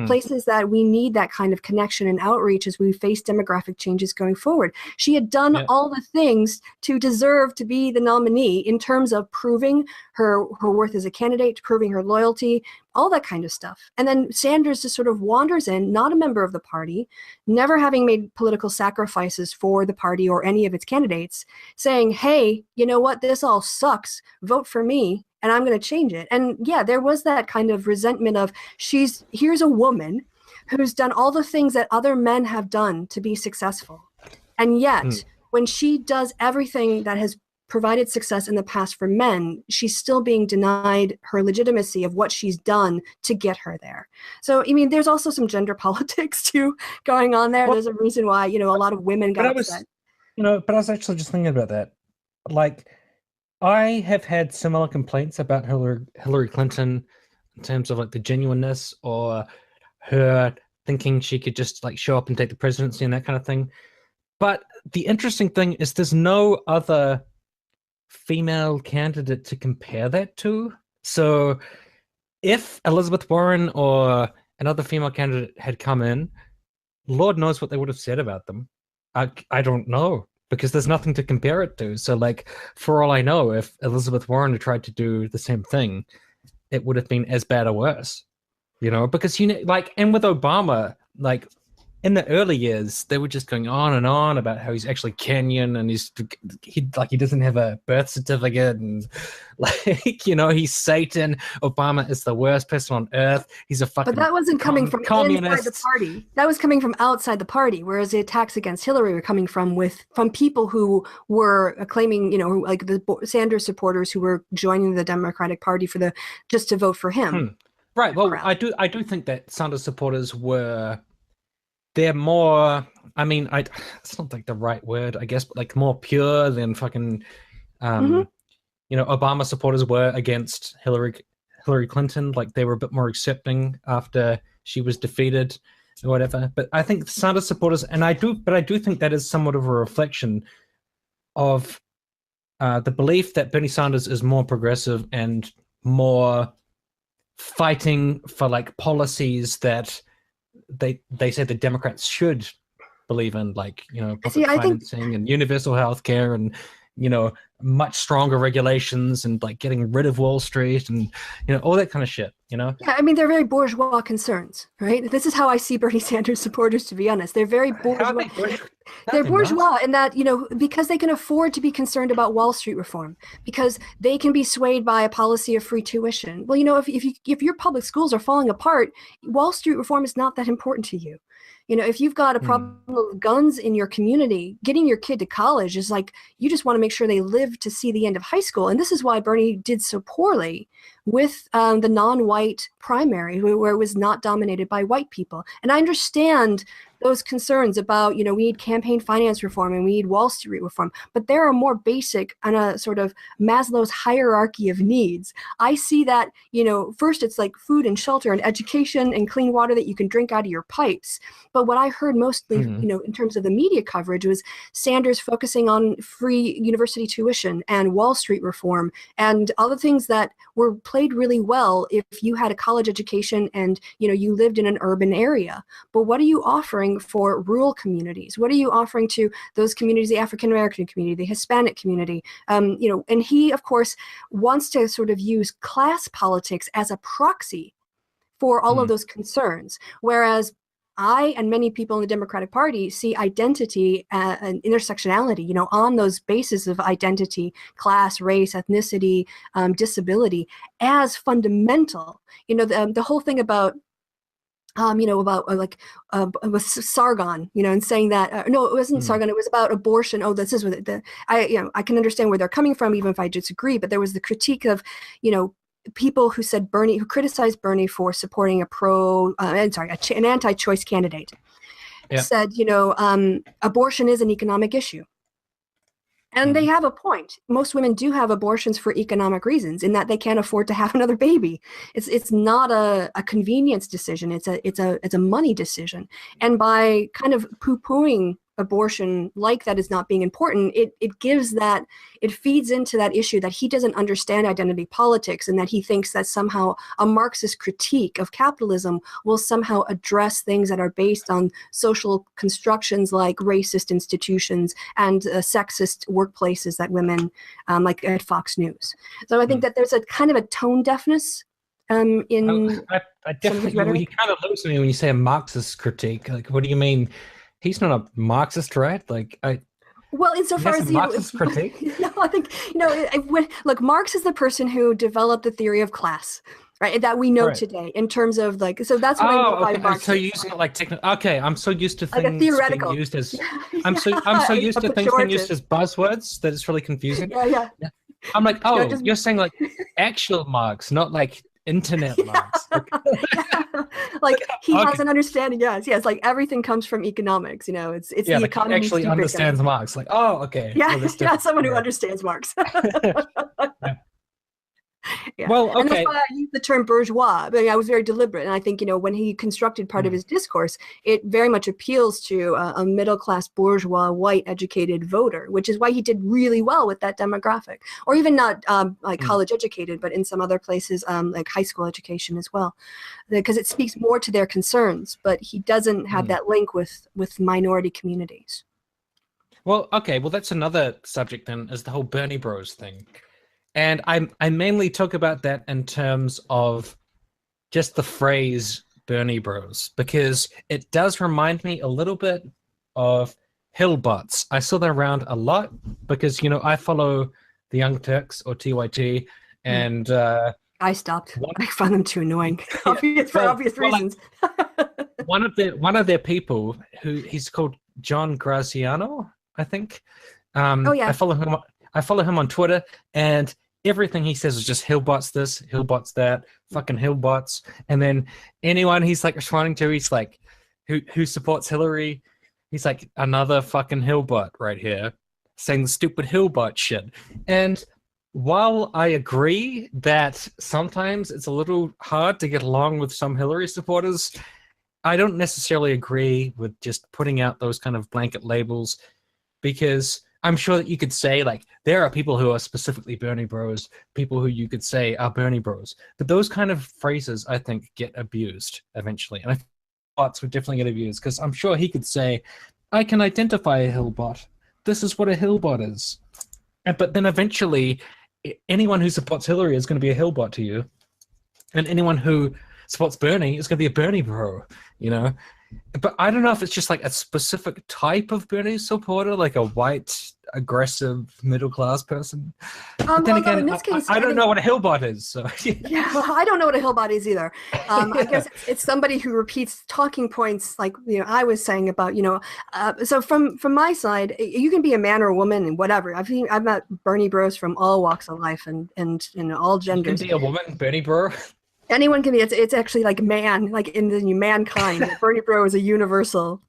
places that we need that kind of connection and outreach as we face demographic changes going forward. She had done all the things to deserve to be the nominee in terms of proving her worth as a candidate, proving her loyalty, all that kind of stuff. And then Sanders just sort of wanders in, not a member of the party, never having made political sacrifices for the party or any of its candidates, saying, hey, you know what, this all sucks, vote for me, and I'm going to change it. And yeah, there was that kind of resentment of, here's a woman who's done all the things that other men have done to be successful. And yet, when she does everything that has provided success in the past for men, she's still being denied her legitimacy of what she's done to get her there. So, I mean, there's also some gender politics too going on there. There's a reason why, a lot of women got upset. But I was actually just thinking about that. Like, I have had similar complaints about Hillary Clinton in terms of like the genuineness, or her thinking she could just like show up and take the presidency and that kind of thing. But the interesting thing is there's no other female candidate to compare that to. So if Elizabeth Warren or another female candidate had come in, Lord knows what they would have said about them. I don't know, because there's nothing to compare it to. So, like, for all I know, if Elizabeth Warren had tried to do the same thing, it would have been as bad or worse, because, and with Obama, like, in the early years, they were just going on and on about how he's actually Kenyan and he doesn't have a birth certificate, and he's Satan. Obama is the worst person on earth. He's a fucking. But that wasn't coming from communist. Inside the party. That was coming from outside the party. Whereas the attacks against Hillary were coming from people who were claiming, like the Sanders supporters who were joining the Democratic Party just to vote for him. Right. Well, I do think that Sanders supporters were. They're more, I mean, it's not like the right word, I guess, but like more pure than fucking, Obama supporters were against Hillary Clinton. Like, they were a bit more accepting after she was defeated or whatever. But I think Sanders supporters, and I do think that is somewhat of a reflection of the belief that Bernie Sanders is more progressive and more fighting for like policies that they say the Democrats should believe in, like, you know, See, public I think financing and universal health care and, you know, much stronger regulations and like getting rid of Wall Street and, you know, all that kind of shit, you know? yeah, I mean, they're very bourgeois concerns, right? This is how I see Bernie Sanders supporters, to be honest. They're very How are bourgeois. they bourgeois? No, They're they're not. bourgeois in that, you know, because they can afford to be concerned about Wall Street reform, because they can be swayed by a policy of free tuition. Well, you know, if your public schools are falling apart, Wall Street reform is not that important to you. You know, if you've got a problem with guns in your community, getting your kid to college is like, you just want to make sure they live to see the end of high school. And this is why Bernie did so poorly with the non-white primary, where it was not dominated by white people. And I understand those concerns about, you know, we need campaign finance reform and we need Wall Street reform, but there are more basic on a sort of Maslow's hierarchy of needs. I see that, you know, first it's like food and shelter and education and clean water that you can drink out of your pipes. But what I heard mostly, you know, in terms of the media coverage was Sanders focusing on free university tuition and Wall Street reform and other things that were played really well if you had a college education and, you know, you lived in an urban area. But what are you offering for rural communities? What are you offering to those communities, the African American community, the Hispanic community? You know, and he, of course, wants to sort of use class politics as a proxy for all of those concerns. Whereas I and many people in the Democratic Party see identity and intersectionality, you know, on those bases of identity, class, race, ethnicity, disability, as fundamental. You know, the whole thing about you know, about with Sargon, you know, and saying that no, it wasn't Sargon. It was about abortion. Oh, this is what you know, I can understand where they're coming from, even if I disagree. But there was the critique of, you know, people who said who criticized Bernie for supporting an anti-choice candidate. Yeah. Said, you know, abortion is an economic issue. And they have a point. Most women do have abortions for economic reasons, in that they can't afford to have another baby. It's not a convenience decision. It's a money decision. And by kind of poo-pooing abortion like that is not being important, it feeds into that issue that he doesn't understand identity politics, and that he thinks that somehow a Marxist critique of capitalism will somehow address things that are based on social constructions like racist institutions and sexist workplaces that women like at Fox News. So I think that there's a kind of a tone deafness in I definitely, you kind of lose me when you say a Marxist critique. Like, what do you mean? He's not a Marxist, right? like Well, insofar as Marxist critique. No, I think, you know, look, Marx is the person who developed the theory of class, right? That we know today in terms of like, so that's what I mean by Marx. So using it like okay, I'm so used to things like theoretical. Being used as I'm so used to things being used as buzzwords that it's really confusing. Yeah. I'm like, oh, you're saying like actual Marx, not like internet Marx. Like he has an understanding. Yes, like everything comes from economics. You know, it's the like economy. He actually understands Marx. Like, oh, okay. Yeah, well, someone who understands Marx. Yeah. Well, okay. And that's why I use the term bourgeois. I mean, I was very deliberate, and I think, you know, when he constructed part of his discourse, it very much appeals to a middle-class bourgeois, white-educated voter, which is why he did really well with that demographic, or even not like college-educated, but in some other places, like high school education as well, because it speaks more to their concerns. But he doesn't have that link with minority communities. Well, okay. Well, that's another subject then, is the whole Bernie Bros thing. And I mainly talk about that in terms of just the phrase Bernie Bros, because it does remind me a little bit of Hillbots. I saw that around a lot because, you know, I follow the Young Turks, or TYT, and I stopped. I found them too annoying for obvious reasons. Like, one of their people, who he's called John Graziano, I think. I follow him on Twitter, and everything he says is just Hillbots this, Hillbots that, fucking Hillbots. And then anyone he's like responding to, he's like, who supports Hillary, he's like, another fucking Hillbot right here, saying the stupid Hillbot shit. And while I agree that sometimes it's a little hard to get along with some Hillary supporters, I don't necessarily agree with just putting out those kind of blanket labels, because I'm sure that you could say, like, there are people who are specifically Bernie Bros, people who you could say are Bernie Bros. But those kind of phrases, I think, get abused eventually. And I think bots would definitely get abused, because I'm sure he could say, I can identify a hillbot. This is what a hillbot is. But then eventually, anyone who supports Hillary is going to be a hillbot to you. And anyone who supports Bernie is going to be a Bernie bro, But I don't know if it's just like a specific type of Bernie supporter, like a white, aggressive, middle-class person. But then again, in this case, I don't know what a hillbot is. So yeah, well, I don't know what a hillbot is either. I guess it's somebody who repeats talking points, like I was saying about So from my side, you can be a man or a woman and whatever. I've met Bernie bros from all walks of life and all genders. You can be a woman, Bernie bro. Anyone can be. It's actually like man, like in the mankind. Bernie bro is a universal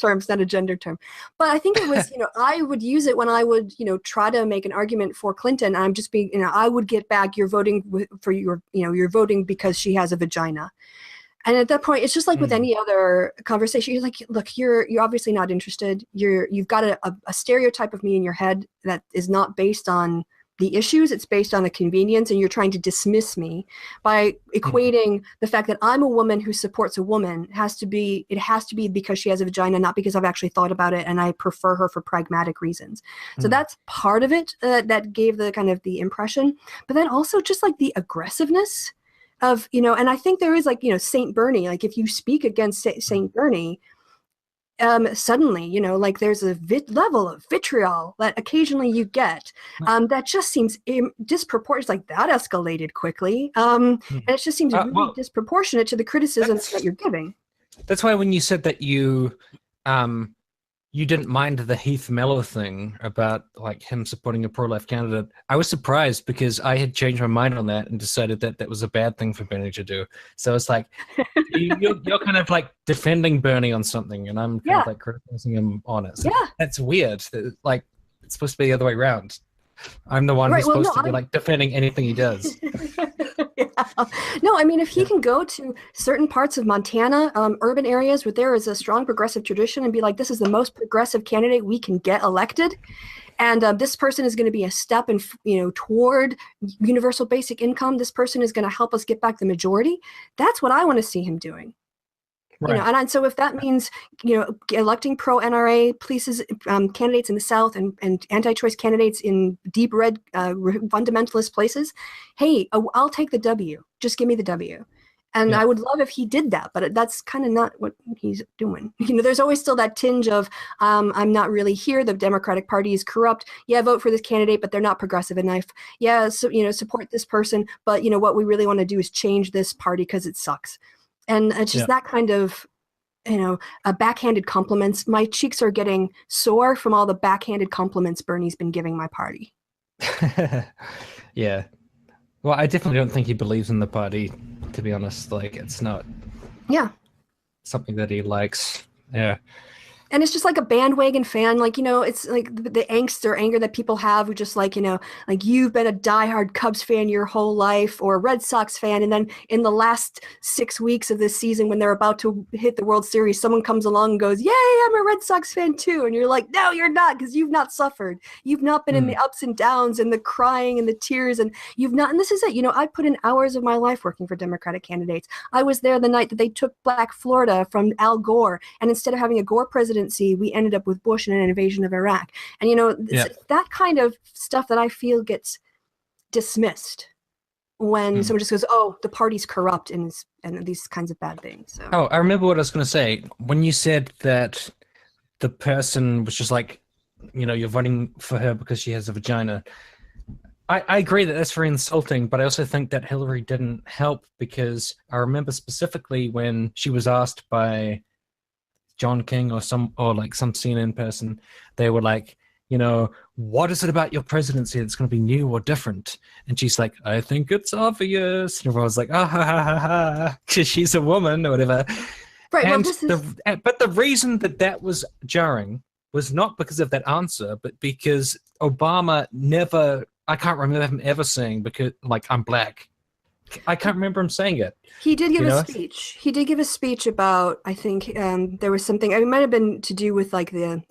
term, it's not a gender term. But I think it was, I would use it when I would, try to make an argument for Clinton. I'm just being, I would get back, you're voting for you're voting because she has a vagina. And at that point, it's just like with any other conversation. You're like, look, you're obviously not interested. You've got a stereotype of me in your head that is not based on the issues, it's based on a convenience, and you're trying to dismiss me by equating the fact that I'm a woman who supports a woman. It has to be because she has a vagina, not because I've actually thought about it and I prefer her for pragmatic reasons. So that's part of it that gave the kind of the impression. But then also just like the aggressiveness of, and I think there is like, Saint Bernie, like if you speak against Saint Bernie, suddenly, like there's a level of vitriol that occasionally you get that just seems disproportionate. Like that escalated quickly, and it just seems really disproportionate to the criticisms that you're giving. That's why when you said that you didn't mind the Heath Mello thing about like him supporting a pro-life candidate, I was surprised because I had changed my mind on that and decided that that was a bad thing for Bernie to do. So it's like you're kind of like defending Bernie on something, and I'm kind of like criticizing him on it. So that's weird. Like it's supposed to be the other way around. I'm the one who's supposed to be like defending anything he does. No, I mean, if he can go to certain parts of Montana, urban areas where there is a strong progressive tradition, and be like, this is the most progressive candidate we can get elected, and this person is going to be a step in, toward universal basic income. This person is going to help us get back the majority. That's what I want to see him doing. Right. And so if that means, electing pro-NRA places, candidates in the South and anti-choice candidates in deep red fundamentalist places, hey, I'll take the W. Just give me the W. And I would love if he did that, but that's kind of not what he's doing. There's always still that tinge of, I'm not really here. The Democratic Party is corrupt. Yeah, vote for this candidate, but they're not progressive enough. Yeah, so, support this person. But, what we really want to do is change this party because it sucks. And it's just that kind of, backhanded compliments. My cheeks are getting sore from all the backhanded compliments Bernie's been giving my party. Yeah. Well, I definitely don't think he believes in the party, to be honest. Like, it's not something that he likes. Yeah. And it's just like a bandwagon fan, like, it's like the angst or anger that people have who just like, like you've been a diehard Cubs fan your whole life or a Red Sox fan. And then in the last 6 weeks of this season, when they're about to hit the World Series, someone comes along and goes, yay, I'm a Red Sox fan too. And you're like, no, you're not, because you've not suffered. You've not been in the ups and downs and the crying and the tears. And you've not, and this is it. I put in hours of my life working for Democratic candidates. I was there the night that they took Black Florida from Al Gore. And instead of having a Gore presidency, we ended up with Bush and an invasion of Iraq. And, that kind of stuff that I feel gets dismissed when someone just goes, oh, the party's corrupt and these kinds of bad things. So. Oh, I remember what I was going to say. When you said that the person was just like, you're voting for her because she has a vagina. I agree that that's very insulting, but I also think that Hillary didn't help, because I remember specifically when she was asked by John King or some CNN person, they were like, what is it about your presidency that's going to be new or different? And she's like, I think it's obvious. And everyone was like, ah, ha, ha, ha, ha, because she's a woman or whatever. Right. And well, but the reason that was jarring was not because of that answer, but because Obama never, I can't remember him ever saying, because like, I'm black. I can't remember him saying it. He did give a speech. He did give a speech about, I think there was something, it might have been to do with like the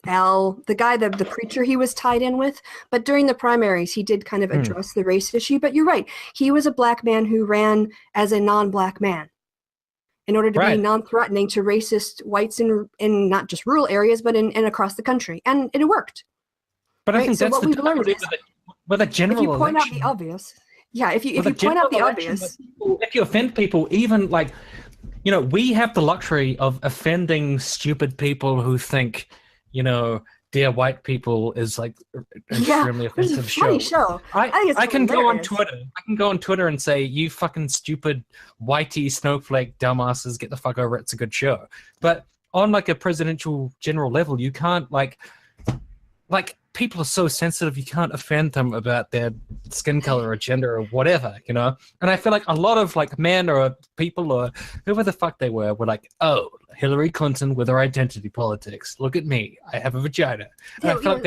guy, the preacher he was tied in with. But during the primaries, he did kind of address the race issue. But you're right. He was a black man who ran as a non-black man. in order to be Right. non-threatening to racist whites in not just rural areas, but in across the country. And it worked. But I Right? think So that's what the we've learned difficulty is with a if you general point out election. the obvious, yeah, if you With a point out the general election, obvious, if you offend people, even like, we have the luxury of offending stupid people who think, dear white people is like an yeah, extremely this is a offensive funny show. I think it's I can go on hilarious. Twitter. I can go on Twitter and say, you fucking stupid whitey snowflake dumbasses, get the fuck over it. It's a good show. But on like a presidential general level, you can't like people are so sensitive, you can't offend them about their skin color or gender or whatever, And I feel like a lot of like men or people or whoever the fuck they were like, oh, Hillary Clinton with her identity politics. Look at me, I have a vagina. And I feel like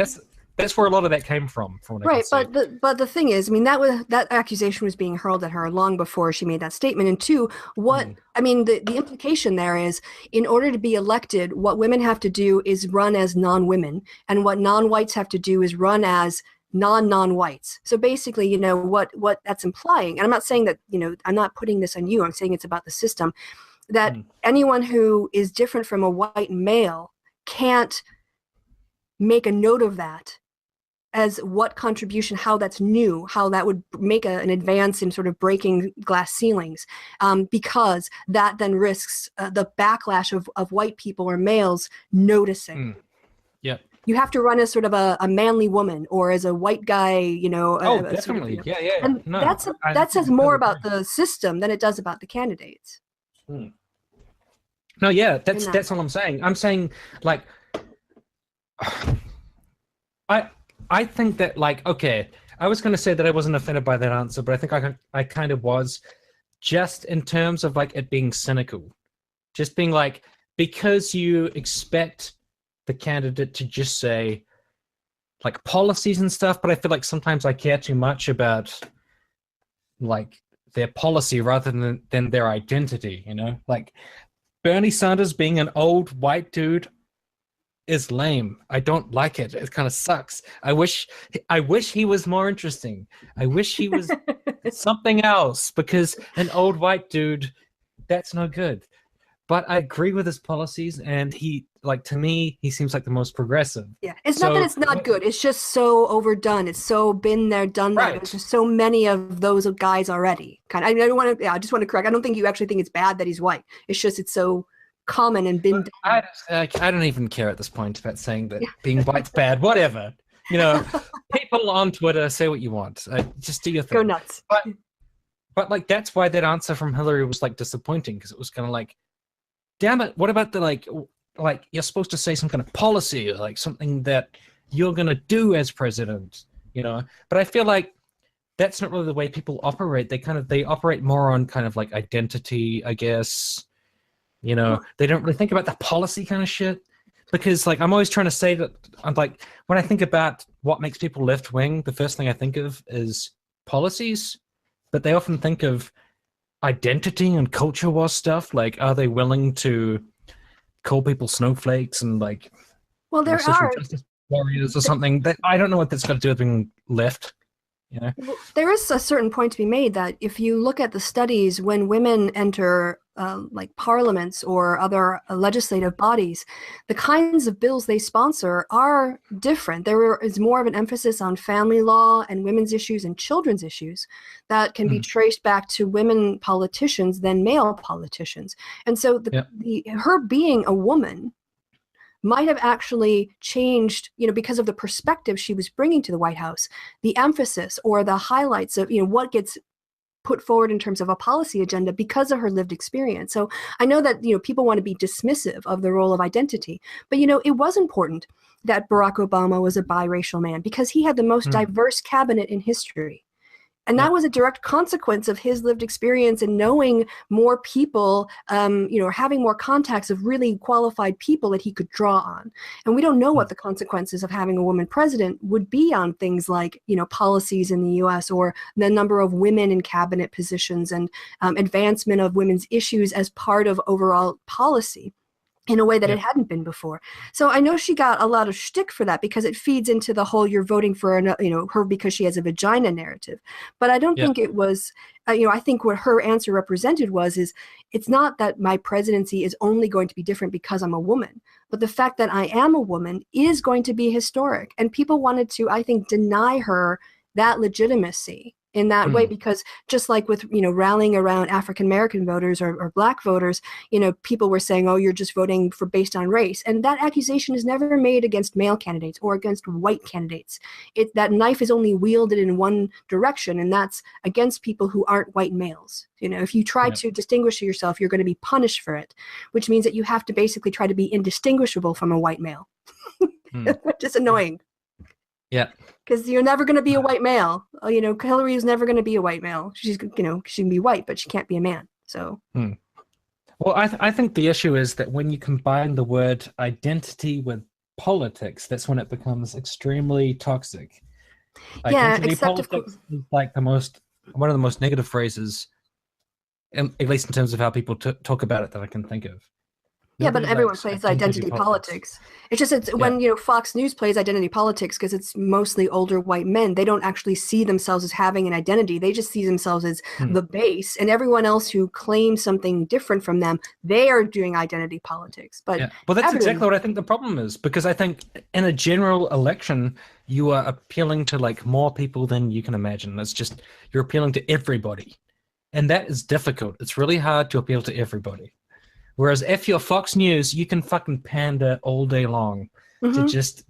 that's where a lot of that came from what I Right, can see. but the thing is, I mean, that accusation was being hurled at her long before she made that statement. And two, I mean, the implication there is, in order to be elected, what women have to do is run as non-women, and what non-whites have to do is run as non-whites. So basically, what that's implying, and I'm not saying that, I'm not putting this on you. I'm saying it's about the system, that anyone who is different from a white male can't make a note of that as what contribution, how that's new, how that would make an advance in sort of breaking glass ceilings, because that then risks the backlash of white people or males noticing. Yeah. You have to run as sort of a manly woman or as a white guy, Definitely. Sort of, Yeah. And No, that says more about the system than it does about the candidates. No, yeah, that's all I'm saying. I'm saying, like, I think that, like, okay, I was going to say that I wasn't offended by that answer, but I think I kind of was, just in terms of, like, it being cynical. Just being like, because you expect the candidate to just say, like, policies and stuff, but I feel like sometimes I care too much about, like, their policy rather than their identity, Like, Bernie Sanders being an old white dude is lame. I don't like it. It kind of sucks. I wish he was more interesting. I wish he was something else, because an old white dude, that's no good. But I agree with his policies, and to me, he seems like the most progressive. Yeah, it's not that it's not good. It's just so overdone. It's so been there, done that. Right. There's just so many of those guys already. I don't want to. Yeah, I just want to correct. I don't think you actually think it's bad that he's white. It's just it's so common and been done. I don't even care at this point about saying that being white's bad. Whatever. People on Twitter, say what you want. Just do your thing. Go nuts. But like, that's why that answer from Hillary was like disappointing, because it was kind of like, damn it, what about the like you're supposed to say some kind of policy, or like something that you're gonna do as president, But I feel like that's not really the way people operate. They operate more on kind of like identity, I guess. They don't really think about the policy kind of shit, because like I'm always trying to say that I'm like, when I think about what makes people left wing, the first thing I think of is policies, but they often think of identity and culture war stuff. Like, are they willing to call people snowflakes and like, well, there social are justice warriors or something? That I don't know what that's got to do with being left. Well, there is a certain point to be made that if you look at the studies, when women enter like parliaments or other legislative bodies, the kinds of bills they sponsor are different. There is more of an emphasis on family law and women's issues and children's issues that can be traced back to women politicians than male politicians. And so her being a woman might have actually changed, because of the perspective she was bringing to the White House, the emphasis or the highlights of, what gets put forward in terms of a policy agenda because of her lived experience. So I know that, people want to be dismissive of the role of identity, but, it was important that Barack Obama was a biracial man because he had the most diverse cabinet in history. And that was a direct consequence of his lived experience and knowing more people, having more contacts of really qualified people that he could draw on. And we don't know what the consequences of having a woman president would be on things like, policies in the U.S. or the number of women in cabinet positions and advancement of women's issues as part of overall policy. in a way that Yeah. it hadn't been before. So I know she got a lot of shtick for that because it feeds into the whole "you're voting for her because she has a vagina" narrative. But I don't Yeah. think it was. I think what her answer represented is it's not that my presidency is only going to be different because I'm a woman, but the fact that I am a woman is going to be historic. And people wanted to, I think, deny her that legitimacy in that way, because just like with rallying around African American voters or black voters, people were saying, oh, you're just voting for based on race, and that accusation is never made against male candidates or against white candidates. That knife is only wielded in one direction, and that's against people who aren't white males. If you try to distinguish yourself, you're going to be punished for it, which means that you have to basically try to be indistinguishable from a white male, which is annoying. Yeah. Because you're never going to be a white male. Hillary is never going to be a white male. She's, she can be white, but she can't be a man. So. Well, I think the issue is that when you combine the word identity with politics, that's when it becomes extremely toxic. Identity politics is like one of the most negative phrases, at least in terms of how people talk about it, that I can think of. Nobody but everyone plays identity politics. It's just when Fox News plays identity politics because it's mostly older white men. They don't actually see themselves as having an identity. They just see themselves as the base, and everyone else who claims something different from them, they are doing identity politics. But well, that's exactly what I think the problem is, because I think in a general election, you are appealing to like more people than you can imagine. It's just you're appealing to everybody, and that is difficult. It's really hard to appeal to everybody. Whereas if you're Fox News, you can fucking pander all day long to just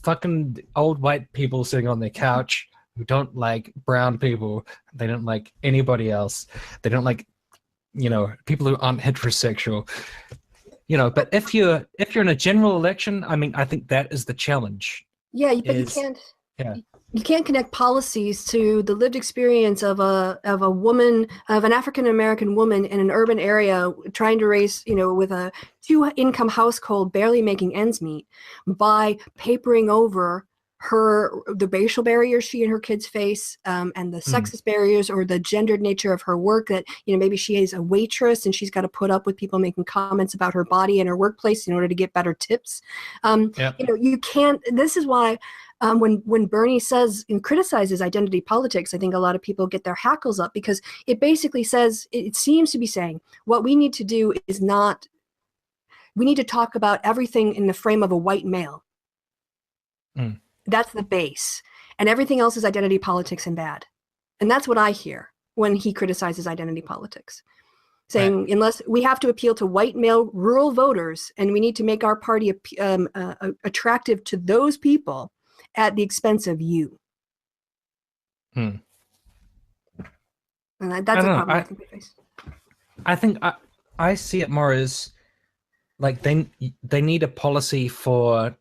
fucking old white people sitting on their couch who don't like brown people. They don't like anybody else. They don't like, people who aren't heterosexual. But if you're in a general election, I mean, I think that is the challenge. Yeah, but you can't. Yeah. You can't connect policies to the lived experience of a woman, of an African American woman in an urban area trying to raise, with a 2-income household barely making ends meet, by papering over the racial barriers she and her kids face, and the sexist barriers or the gendered nature of her work, that maybe she is a waitress and she's got to put up with people making comments about her body in her workplace in order to get better tips. You can't. This is why. When Bernie says and criticizes identity politics, I think a lot of people get their hackles up, because it basically says, it seems to be saying, what we need to do is we need to talk about everything in the frame of a white male. That's the base. And everything else is identity politics and bad. And that's what I hear when he criticizes identity politics. Saying, unless we have to appeal to white male rural voters, and we need to make our party attractive to those people at the expense of you. And that's a problem I think we face. I think I see it more as like they need a policy for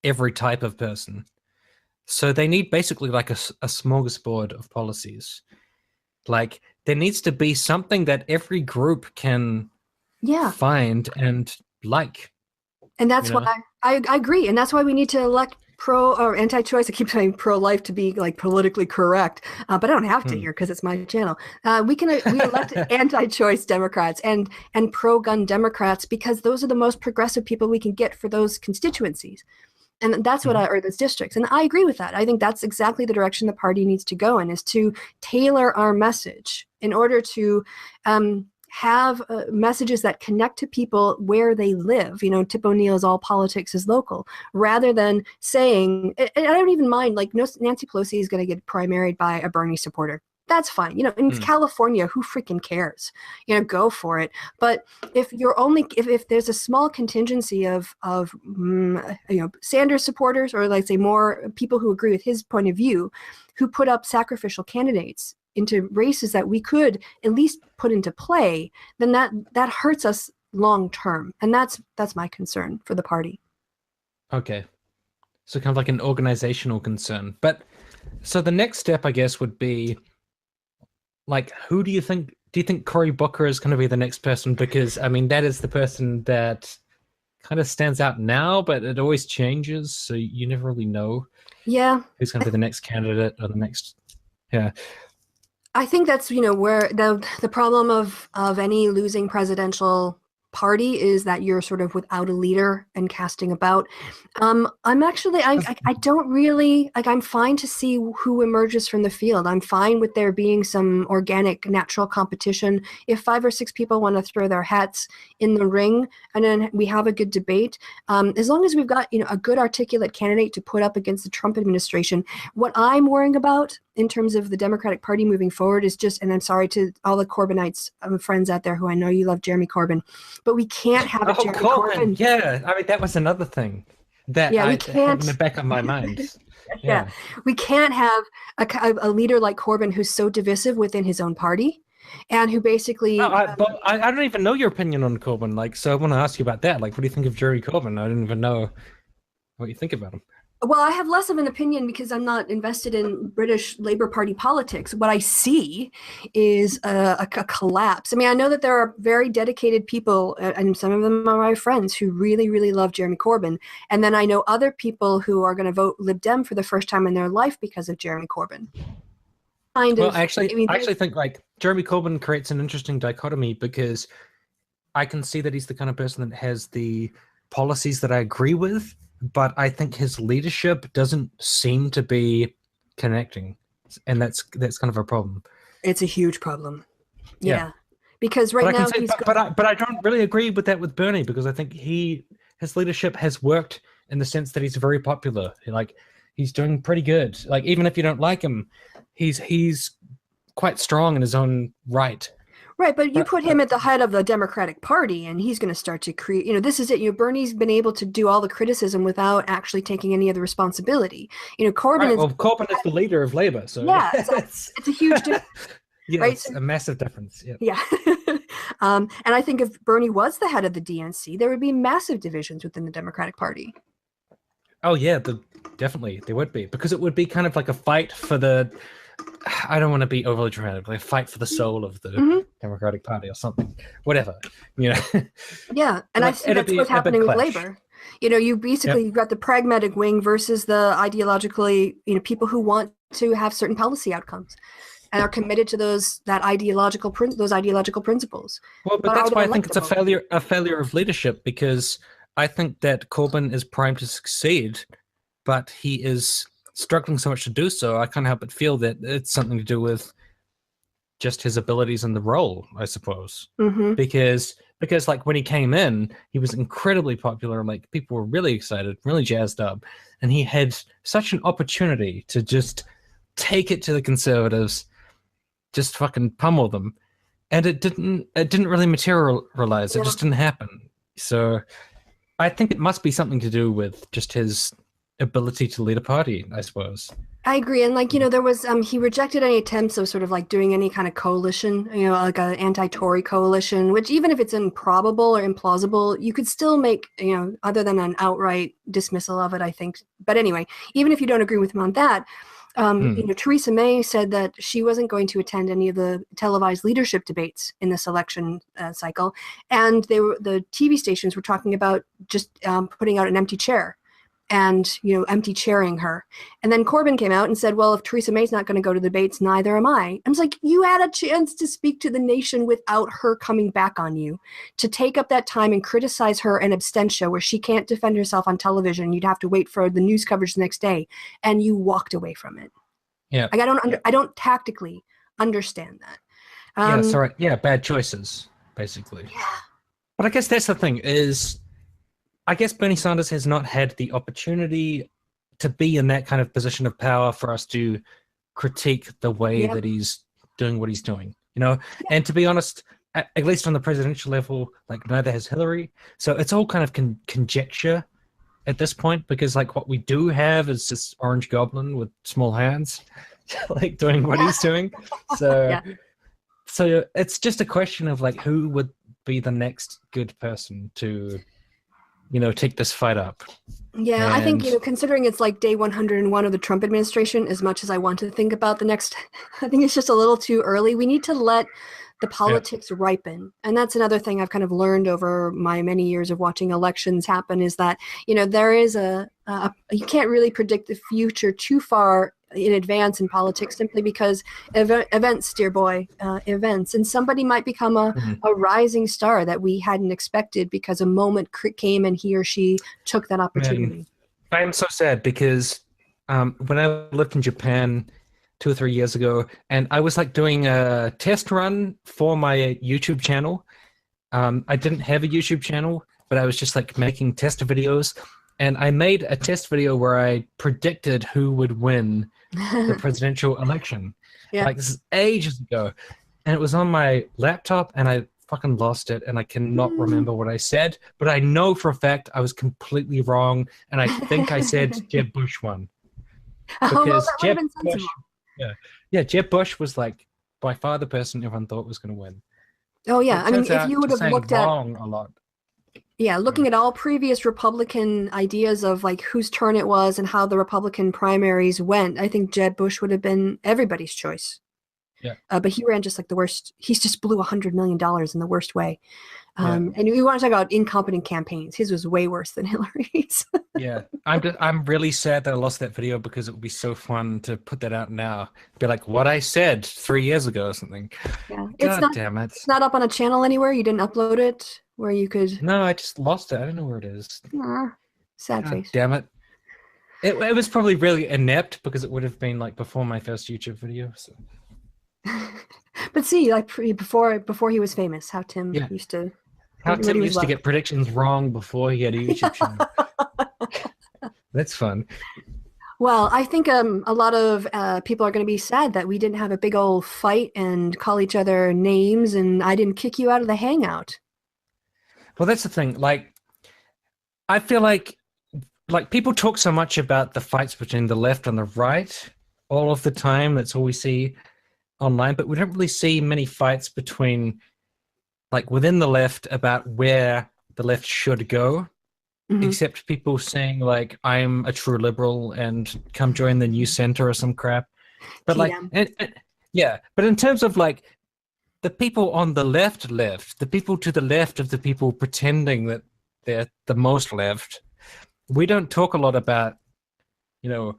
every type of person. So they need basically like a smorgasbord of policies. Like there needs to be something that every group can find and like. And that's why I agree. And that's why we need to elect pro or anti-choice. I keep saying pro-life to be like politically correct, but I don't have to here because it's my channel. We elect anti-choice Democrats and pro-gun Democrats, because those are the most progressive people we can get for those constituencies. And that's what or those districts. And I agree with that. I think that's exactly the direction the party needs to go in, is to tailor our message in order to have messages that connect to people where they live. Tip O'Neill's "all politics is local," rather than saying, and I don't even mind, like, Nancy Pelosi is going to get primaried by a Bernie supporter. That's fine. In California, who freaking cares? Go for it. But if you're if there's a small contingency of Sanders supporters, or like say more people who agree with his point of view, who put up sacrificial candidates into races that we could at least put into play, then that hurts us long term. And that's my concern for the party. Okay. So kind of like an organizational concern. But so the next step, I guess, would be, like, who do you think Cory Booker is going to be the next person? Because, I mean, that is the person that kind of stands out now, but it always changes. So you never really know who's going to be the next candidate or the next. Yeah. I think that's, where the problem of any losing presidential party is that you're sort of without a leader and casting about. I'm actually, I don't really, like, I'm fine to see who emerges from the field. I'm fine with there being some organic, natural competition. If 5 or 6 people want to throw their hats in the ring and then we have a good debate, as long as we've got, a good articulate candidate to put up against the Trump administration. What I'm worrying about in terms of the Democratic Party moving forward is just, and I'm sorry to all the Corbynites friends out there who I know you love Jeremy Corbyn, but we can't have it Jeremy Corbyn. Yeah, I mean, that was another thing that we can't, had in the back of my mind. Yeah. We can't have a leader like Corbyn who's so divisive within his own party and who basically... but I don't even know your opinion on Corbyn, so I want to ask you about that. What do you think of Jeremy Corbyn? I didn't even know what you think about him. Well, I have less of an opinion because I'm not invested in British Labour Party politics. What I see is a collapse. I mean, I know that there are very dedicated people, and some of them are my friends, who really, really love Jeremy Corbyn. And then I know other people who are going to vote Lib Dem for the first time in their life because of Jeremy Corbyn. I actually think Jeremy Corbyn creates an interesting dichotomy because I can see that he's the kind of person that has the policies that I agree with, but I think his leadership doesn't seem to be connecting, and that's kind of a problem. It's a huge problem. Yeah. Because right now but I don't really agree with that with Bernie, because I think his leadership has worked in the sense that he's very popular. He's doing pretty good. Even if you don't like him, he's quite strong in his own right. Right, but you put him at the head of the Democratic Party, and he's going to start to create. This is it. Bernie's been able to do all the criticism without actually taking any of the responsibility. Corbyn is. Well, Corbyn is the leader of Labour, so yeah, it's a huge difference. Yeah, right? It's a massive difference. Yeah. And I think if Bernie was the head of the DNC, there would be massive divisions within the Democratic Party. Oh yeah, definitely there would be, because it would be kind of like a fight for the. I don't want to be overly dramatic, a fight for the soul of the Democratic Party or something, whatever, Yeah, and I think that's what's happening with Labour. You basically you've got the pragmatic wing versus the ideologically, people who want to have certain policy outcomes and are committed to those ideological principles. Well, but that's why I think it's a failure of leadership, because I think that Corbyn is primed to succeed, but he is struggling so much to do so. I can't help but feel that it's something to do with just his abilities in the role, I suppose. Because when he came in, he was incredibly popular, and people were really excited, really jazzed up, and he had such an opportunity to just take it to the Conservatives, just fucking pummel them, and it didn't really materialize. It just didn't happen. So I think it must be something to do with just his ability to lead a party, I suppose. I agree. And there was he rejected any attempts of sort of doing any kind of coalition, like an anti-Tory coalition, which even if it's improbable or implausible, you could still make, other than an outright dismissal of it, I think. But anyway, even if you don't agree with him on that, Theresa May said that she wasn't going to attend any of the televised leadership debates in this election cycle, and the TV stations were talking about just putting out an empty chair and empty chairing her. And then Corbyn came out and said, well, if Theresa May's not going to go to the debates, neither am I. I was like, you had a chance to speak to the nation without her coming back on you, to take up that time and criticize her in absentia where she can't defend herself on television. You'd have to wait for the news coverage the next day, and you walked away from it. Yeah. I don't tactically understand that. Bad choices, basically. Yeah. But I guess that's the thing is, I guess Bernie Sanders has not had the opportunity to be in that kind of position of power for us to critique the way that he's doing what he's doing, And to be honest, at least on the presidential level, neither has Hillary. So it's all kind of conjecture at this point, because what we do have is this orange goblin with small hands, doing what he's doing. So, so it's just a question of who would be the next good person to take this fight up. Yeah, I think, considering it's day 101 of the Trump administration, as much as I want to think about the next, I think it's just a little too early. We need to let the politics ripen. And that's another thing I've kind of learned over my many years of watching elections happen, is that, there is you can't really predict the future too far in advance in politics simply because events, dear boy, events. And somebody might become a rising star that we hadn't expected because a moment came and he or she took that opportunity. Man, I'm so sad because when I lived in Japan 2 or 3 years ago, and I was like doing a test run for my YouTube channel. I didn't have a YouTube channel, but I was just like making test videos. And I made a test video where I predicted who would win the presidential election. Yeah. Like this is ages ago. And it was on my laptop and I fucking lost it and I cannot remember what I said. But I know for a fact I was completely wrong. And I think I said Jeb Bush won. Because Jeb Bush, Jeb Bush was like by far the person everyone thought was going to win. Oh yeah, I mean, if you would have looked at a lot. Yeah, looking at all previous Republican ideas of like whose turn it was and how the Republican primaries went, I think Jeb Bush would have been everybody's choice. Yeah. But he ran just like the worst. He just blew $100 million in the worst way. And we want to talk about incompetent campaigns. His was way worse than Hillary's. Yeah, I'm really sad that I lost that video because it would be so fun to put that out now. Be like what I said 3 years ago or something. Yeah, damn it! It's not up on a channel anywhere. You didn't upload it where you could. No, I just lost it. I don't know where it is. Sad face. Damn it! It was probably really inept because it would have been like before my first YouTube video. So. But see, like before he was famous, how Tim used to. How Tim used to get predictions wrong before he had a YouTube channel. That's fun. Well, I think a lot of people are going to be sad that we didn't have a big old fight and call each other names, and I didn't kick you out of the hangout. Well, that's the thing. Like, I feel like people talk so much about the fights between the left and the right all of the time. That's all we see online, but we don't really see many fights between like within the left about where the left should go, except people saying like, I'm a true liberal and come join the new center or some crap. But like, but in terms of like the people on the left, the people to the left of the people pretending that they're the most left, we don't talk a lot about, you know,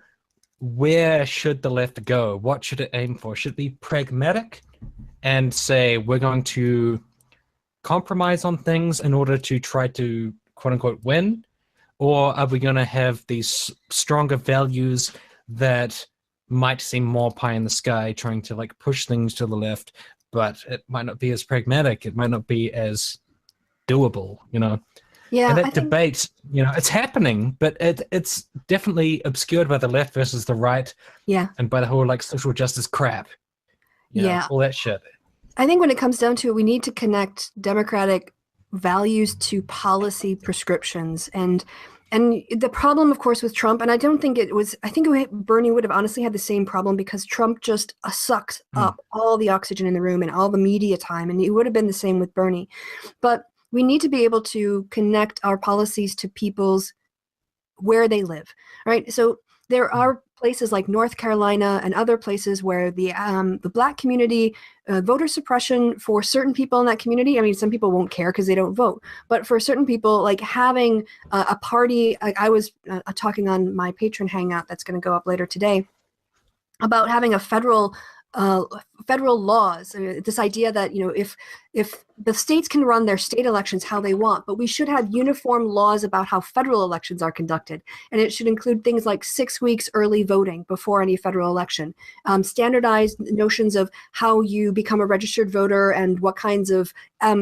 where should the left go? What should it aim for? Should it be pragmatic and say we're going to compromise on things in order to try to quote unquote win? Or are we going to have these stronger values that might seem more pie in the sky, trying to like push things to the left, but it might not be as pragmatic. It might not be as doable, you know? Yeah. And that debate, you know, it's happening, but it's definitely obscured by the left versus the right. Yeah. And by the whole like social justice crap. You know, all that shit. I think when it comes down to it, we need to connect democratic values to policy prescriptions. And the problem, of course, with Trump, and I don't think it was, I think Bernie would have honestly had the same problem because Trump just sucks up all the oxygen in the room and all the media time. And it would have been the same with Bernie. But we need to be able to connect our policies to people's where they live, right? So there are places like North Carolina and other places where the Black community, voter suppression for certain people in that community, I mean, some people won't care because they don't vote, but for certain people, like having a party, like I was talking on my patron hangout that's going to go up later today about having a federal laws, this idea that, you know, if the states can run their state elections how they want, but we should have uniform laws about how federal elections are conducted. And it should include things like 6 weeks early voting before any federal election, standardized notions of how you become a registered voter and what kinds of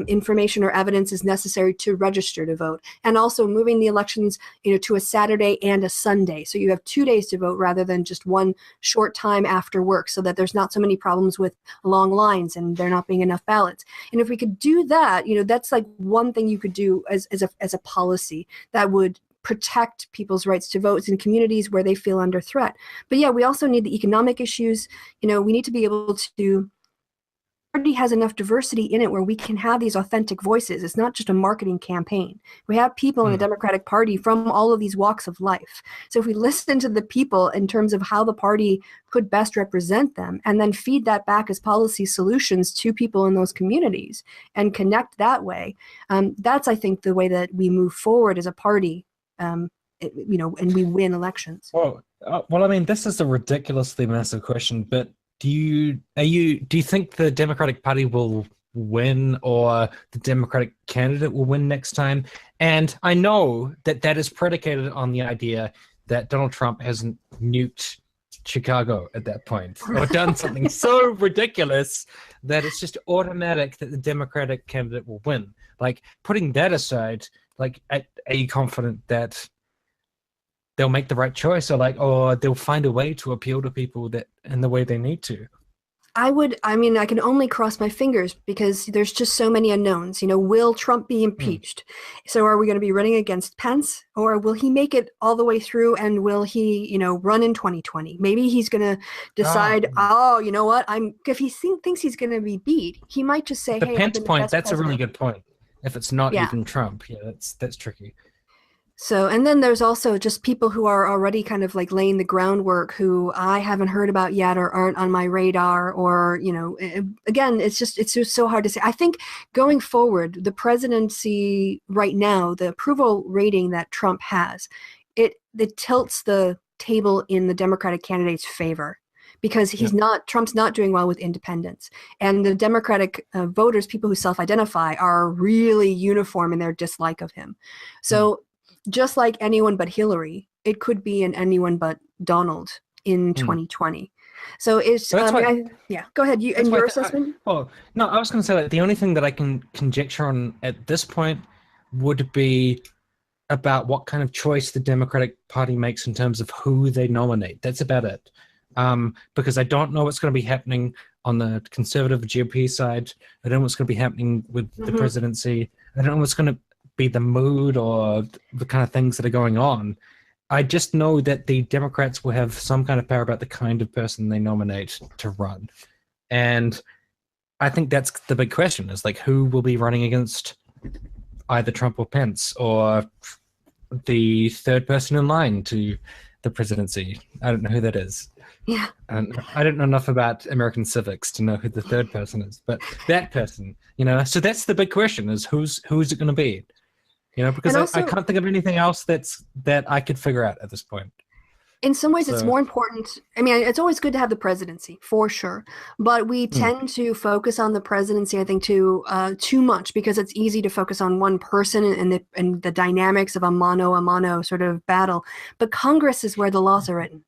information or evidence is necessary to register to vote. And also moving the elections, you know, to a Saturday and a Sunday. So you have 2 days to vote rather than just one short time after work, so that there's not so many problems with long lines and there not being enough ballots. And if we could do that, you know, that's like one thing you could do as a policy that would protect people's rights to vote in communities where they feel under threat. But yeah, we also need the economic issues. You know, we need to be able to already has enough diversity in it where we can have these authentic voices. It's not just a marketing campaign. We have people in the Democratic Party from all of these walks of life. So if we listen to the people in terms of how the party could best represent them and then feed that back as policy solutions to people in those communities and connect that way, that's, I think, the way that we move forward as a party and we win elections. Well, I mean, this is a ridiculously massive question, but do you think the Democratic Party will win, or the Democratic candidate will win next time? And I know that is predicated on the idea that Donald Trump hasn't nuked Chicago at that point, or done something so ridiculous that it's just automatic that the Democratic candidate will win. Like, putting that aside, like, are you confident that they'll make the right choice, or they'll find a way to appeal to people that in the way they need to? I can only cross my fingers because there's just so many unknowns. Will Trump be impeached? So are we going to be running against Pence, or will he make it all the way through, and will he, run in 2020? Maybe he's going to decide, you know what? If he thinks he's going to be beat, he might just say, the hey, Pence point, that's president. a really good point. If it's not even Trump, that's tricky. So, and then there's also just people who are already kind of like laying the groundwork who I haven't heard about yet, or aren't on my radar, or, again, it's just so hard to say. I think going forward, the presidency right now, the approval rating that Trump has, it tilts the table in the Democratic candidate's favor, because Trump's not doing well with independents. And the Democratic voters, people who self-identify, are really uniform in their dislike of him. So just like anyone but Hillary, it could be an anyone but Donald in 2020. So it's, go ahead. Your assessment? No, I was going to say that the only thing that I can conjecture on at this point would be about what kind of choice the Democratic Party makes in terms of who they nominate. That's about it. Because I don't know what's going to be happening on the conservative GOP side. I don't know what's going to be happening with the presidency. I don't know what's going to be the mood or the kind of things that are going on. I just know that the Democrats will have some kind of power about the kind of person they nominate to run. And I think that's the big question, is like, who will be running against either Trump or Pence, or the third person in line to the presidency. I don't know who that is. Yeah. And I don't know enough about American civics to know who the third person is, but that person, so that's the big question, is who's it going to be? Because also, I can't think of anything else that I could figure out at this point. In some ways, it's more important. I mean, it's always good to have the presidency, for sure. But we tend to focus on the presidency, I think, too much, because it's easy to focus on one person and the dynamics of a mano a mano sort of battle. But Congress is where the laws are written.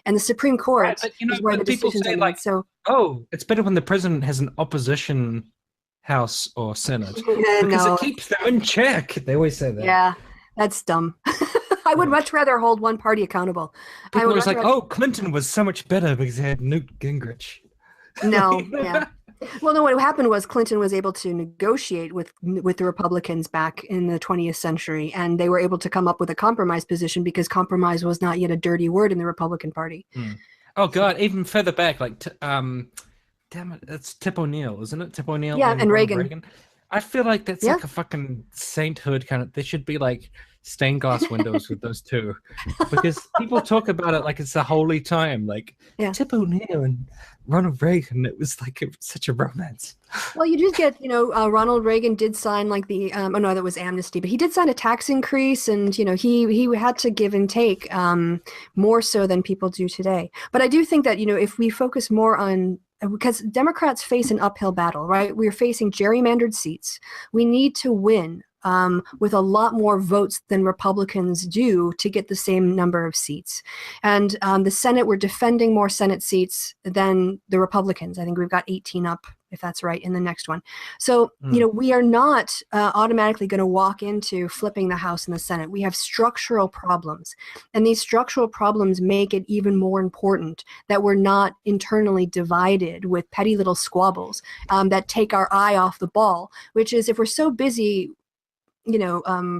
And the Supreme Court is where the decisions are made. It's better when the president has an opposition House or Senate, because it keeps them in check. They always say that. Yeah, that's dumb. I would much rather hold one party accountable. People are like, Clinton was so much better because he had Newt Gingrich. No, yeah. Well, no, what happened was Clinton was able to negotiate with the Republicans back in the 20th century, and they were able to come up with a compromise position, because compromise was not yet a dirty word in the Republican Party. Oh, God, even further back, like, damn it, it's Tip O'Neill, isn't it? Tip O'Neill and Reagan. I feel like that's like a fucking sainthood kind of. There should be like stained glass windows with those two, because people talk about it like it's a holy time. Like Tip O'Neill and Ronald Reagan, it was like such a romance. Well, you did get, Ronald Reagan did sign like the that was amnesty, but he did sign a tax increase, and he had to give and take more so than people do today. But I do think that if we focus more on, because Democrats face an uphill battle, right? We're facing gerrymandered seats. We need to win with a lot more votes than Republicans do to get the same number of seats. And the Senate, we're defending more Senate seats than the Republicans. I think we've got 18 up, if that's right, in the next one. So, we are not automatically going to walk into flipping the House and the Senate. We have structural problems. And these structural problems make it even more important that we're not internally divided with petty little squabbles that take our eye off the ball, which is, if we're so busy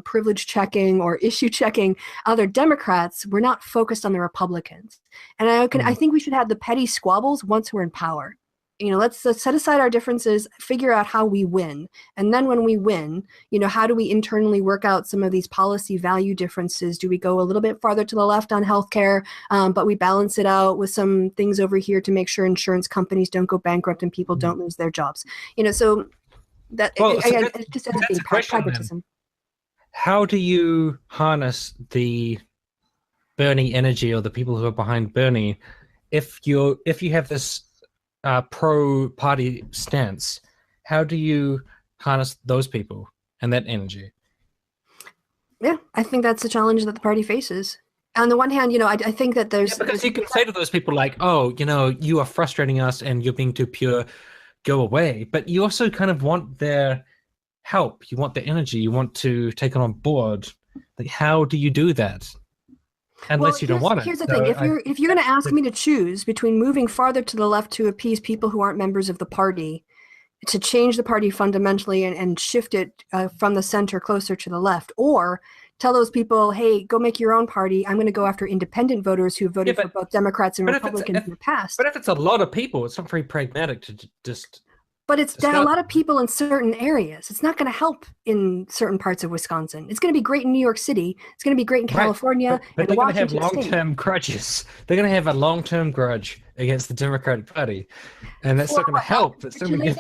privilege checking or issue checking other Democrats, we're not focused on the Republicans. And I think we should have the petty squabbles once we're in power. Let's set aside our differences, figure out how we win. And then when we win, how do we internally work out some of these policy value differences? Do we go a little bit farther to the left on healthcare, but we balance it out with some things over here to make sure insurance companies don't go bankrupt and people don't lose their jobs? So that, it just ends up being pragmatism. how do you harness the Bernie energy or the people who are behind Bernie if you have this pro party stance? How do you harness those people and that energy? Yeah, I think that's the challenge that the party faces. On the one hand, I think that Yeah, because you can say to those people like, oh, you are frustrating us and you're being too pure, go away. But you also kind of want their help. You want their energy. You want to take it on board. Like, how do you do that? Unless you don't want it. Here's the thing. If you're going to ask me to choose between moving farther to the left to appease people who aren't members of the party, to change the party fundamentally and shift it from the center closer to the left, or tell those people, hey, go make your own party. I'm going to go after independent voters who voted for both Democrats and Republicans in the past. But if it's a lot of people, it's not very pragmatic to just... But it's a lot of people in certain areas. It's not going to help in certain parts of Wisconsin. It's going to be great in New York City. It's going to be great in California. But they're going to have long-term grudges. They're going to have a long-term grudge against the Democratic Party. And that's not going to help. It's going to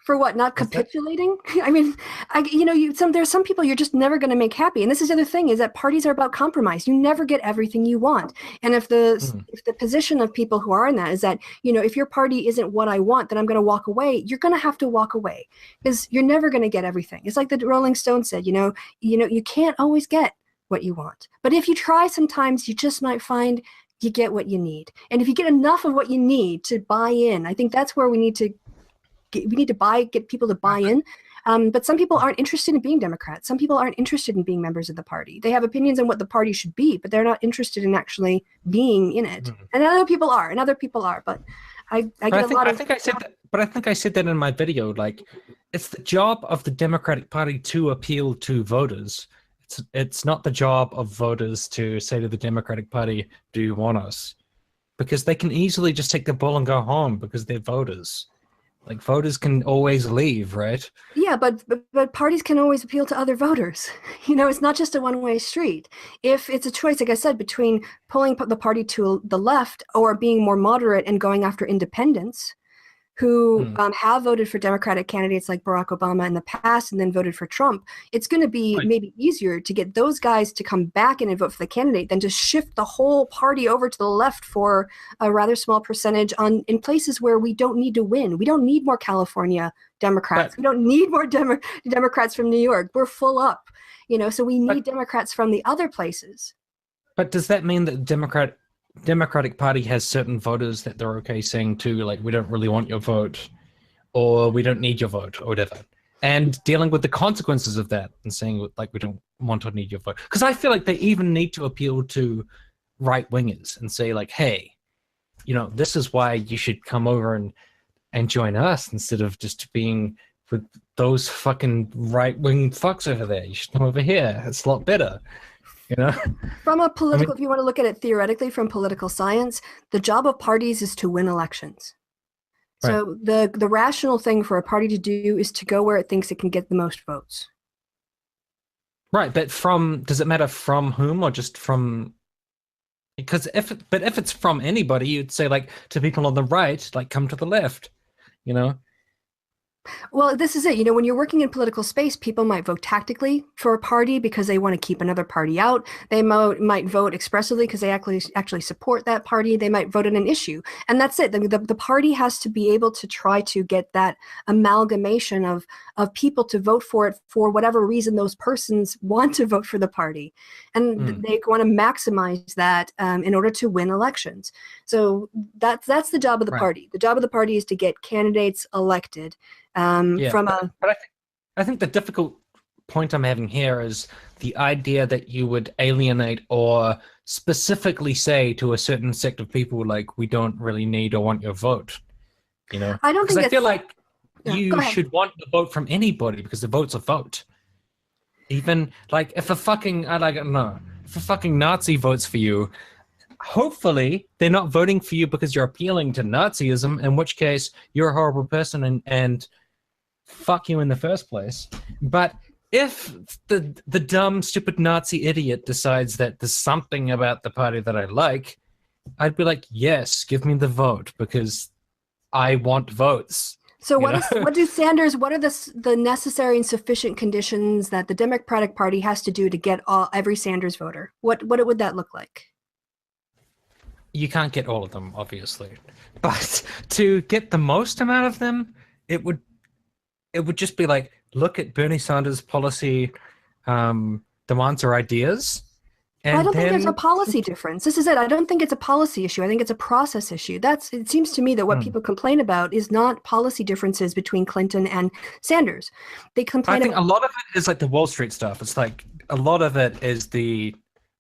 For what? Not capitulating? I mean, there's some people you're just never going to make happy. And this is the other thing, is that parties are about compromise. You never get everything you want. And if the position of people who are in that is that, if your party isn't what I want, then I'm going to walk away. You're going to have to walk away because you're never going to get everything. It's like the Rolling Stones said, you can't always get what you want. But if you try, sometimes you just might find you get what you need. And if you get enough of what you need to buy in, I think that's where we need to get people to buy in. But some people aren't interested in being Democrats. Some people aren't interested in being members of the party. They have opinions on what the party should be, but they're not interested in actually being in it. And other people are, but I think I said that in my video. Like, it's the job of the Democratic Party to appeal to voters. It's not the job of voters to say to the Democratic Party, do you want us? Because they can easily just take the ball and go home because they're voters. Like, voters can always leave, right? Yeah, but parties can always appeal to other voters. It's not just a one-way street. If it's a choice, like I said, between pulling the party to the left or being more moderate and going after independents who have voted for Democratic candidates like Barack Obama in the past and then voted for Trump, it's going to be maybe easier to get those guys to come back in and vote for the candidate than to shift the whole party over to the left for a rather small percentage in places where we don't need to win. We don't need more California Democrats. We don't need more Democrats from New York. We're full up, so we need Democrats from the other places. But does that mean that Democratic Party has certain voters that they're okay saying to, like, we don't really want your vote, or we don't need your vote, or whatever, and dealing with the consequences of that and saying, like, we don't want or need your vote? Because I feel like they even need to appeal to right-wingers and say, like, hey, this is why you should come over and join us instead of just being with those fucking right-wing fucks over there. You should come over here. It's a lot better. From a political, if you want to look at it theoretically from political science, the job of parties is to win elections. So the rational thing for a party to do is to go where it thinks it can get the most votes. Right, but does it matter from whom or just from? Because if it's from anybody, you'd say, like, to people on the right, like, come to the left, Well, this is it. When you're working in political space, people might vote tactically for a party because they want to keep another party out. They might vote expressively because they actually support that party. They might vote on an issue. And that's it. The party has to be able to try to get that amalgamation of people to vote for it for whatever reason those persons want to vote for the party. And they want to maximize that in order to win elections. So that's the job of the party. The job of the party is to get candidates elected. But I think the difficult point I'm having here is the idea that you would alienate or specifically say to a certain sect of people, like, we don't really need or want your vote. I don't think I feel like you should want the vote from anybody because the vote's a vote. Even like if a fucking Nazi votes for you, hopefully they're not voting for you because you're appealing to Nazism, in which case you're a horrible person and fuck you in the first place. But if the dumb, stupid Nazi idiot decides that there's something about the party that I like, I'd be like, yes, give me the vote because I want votes. So You know? what do Sanders, what are the necessary and sufficient conditions that the Democratic Party has to do to get every Sanders voter? What would that look like? You can't get all of them, obviously, but to get the most amount of them, it would just be like, look at Bernie Sanders' policy demands or ideas, Well, I and don't think there's a then policy difference. This is it. I don't think it's a policy issue. I think it's a process issue. It seems to me that what people complain about is not policy differences between Clinton and Sanders. They complain I think about a lot of it is like the Wall Street stuff. It's like a lot of it is the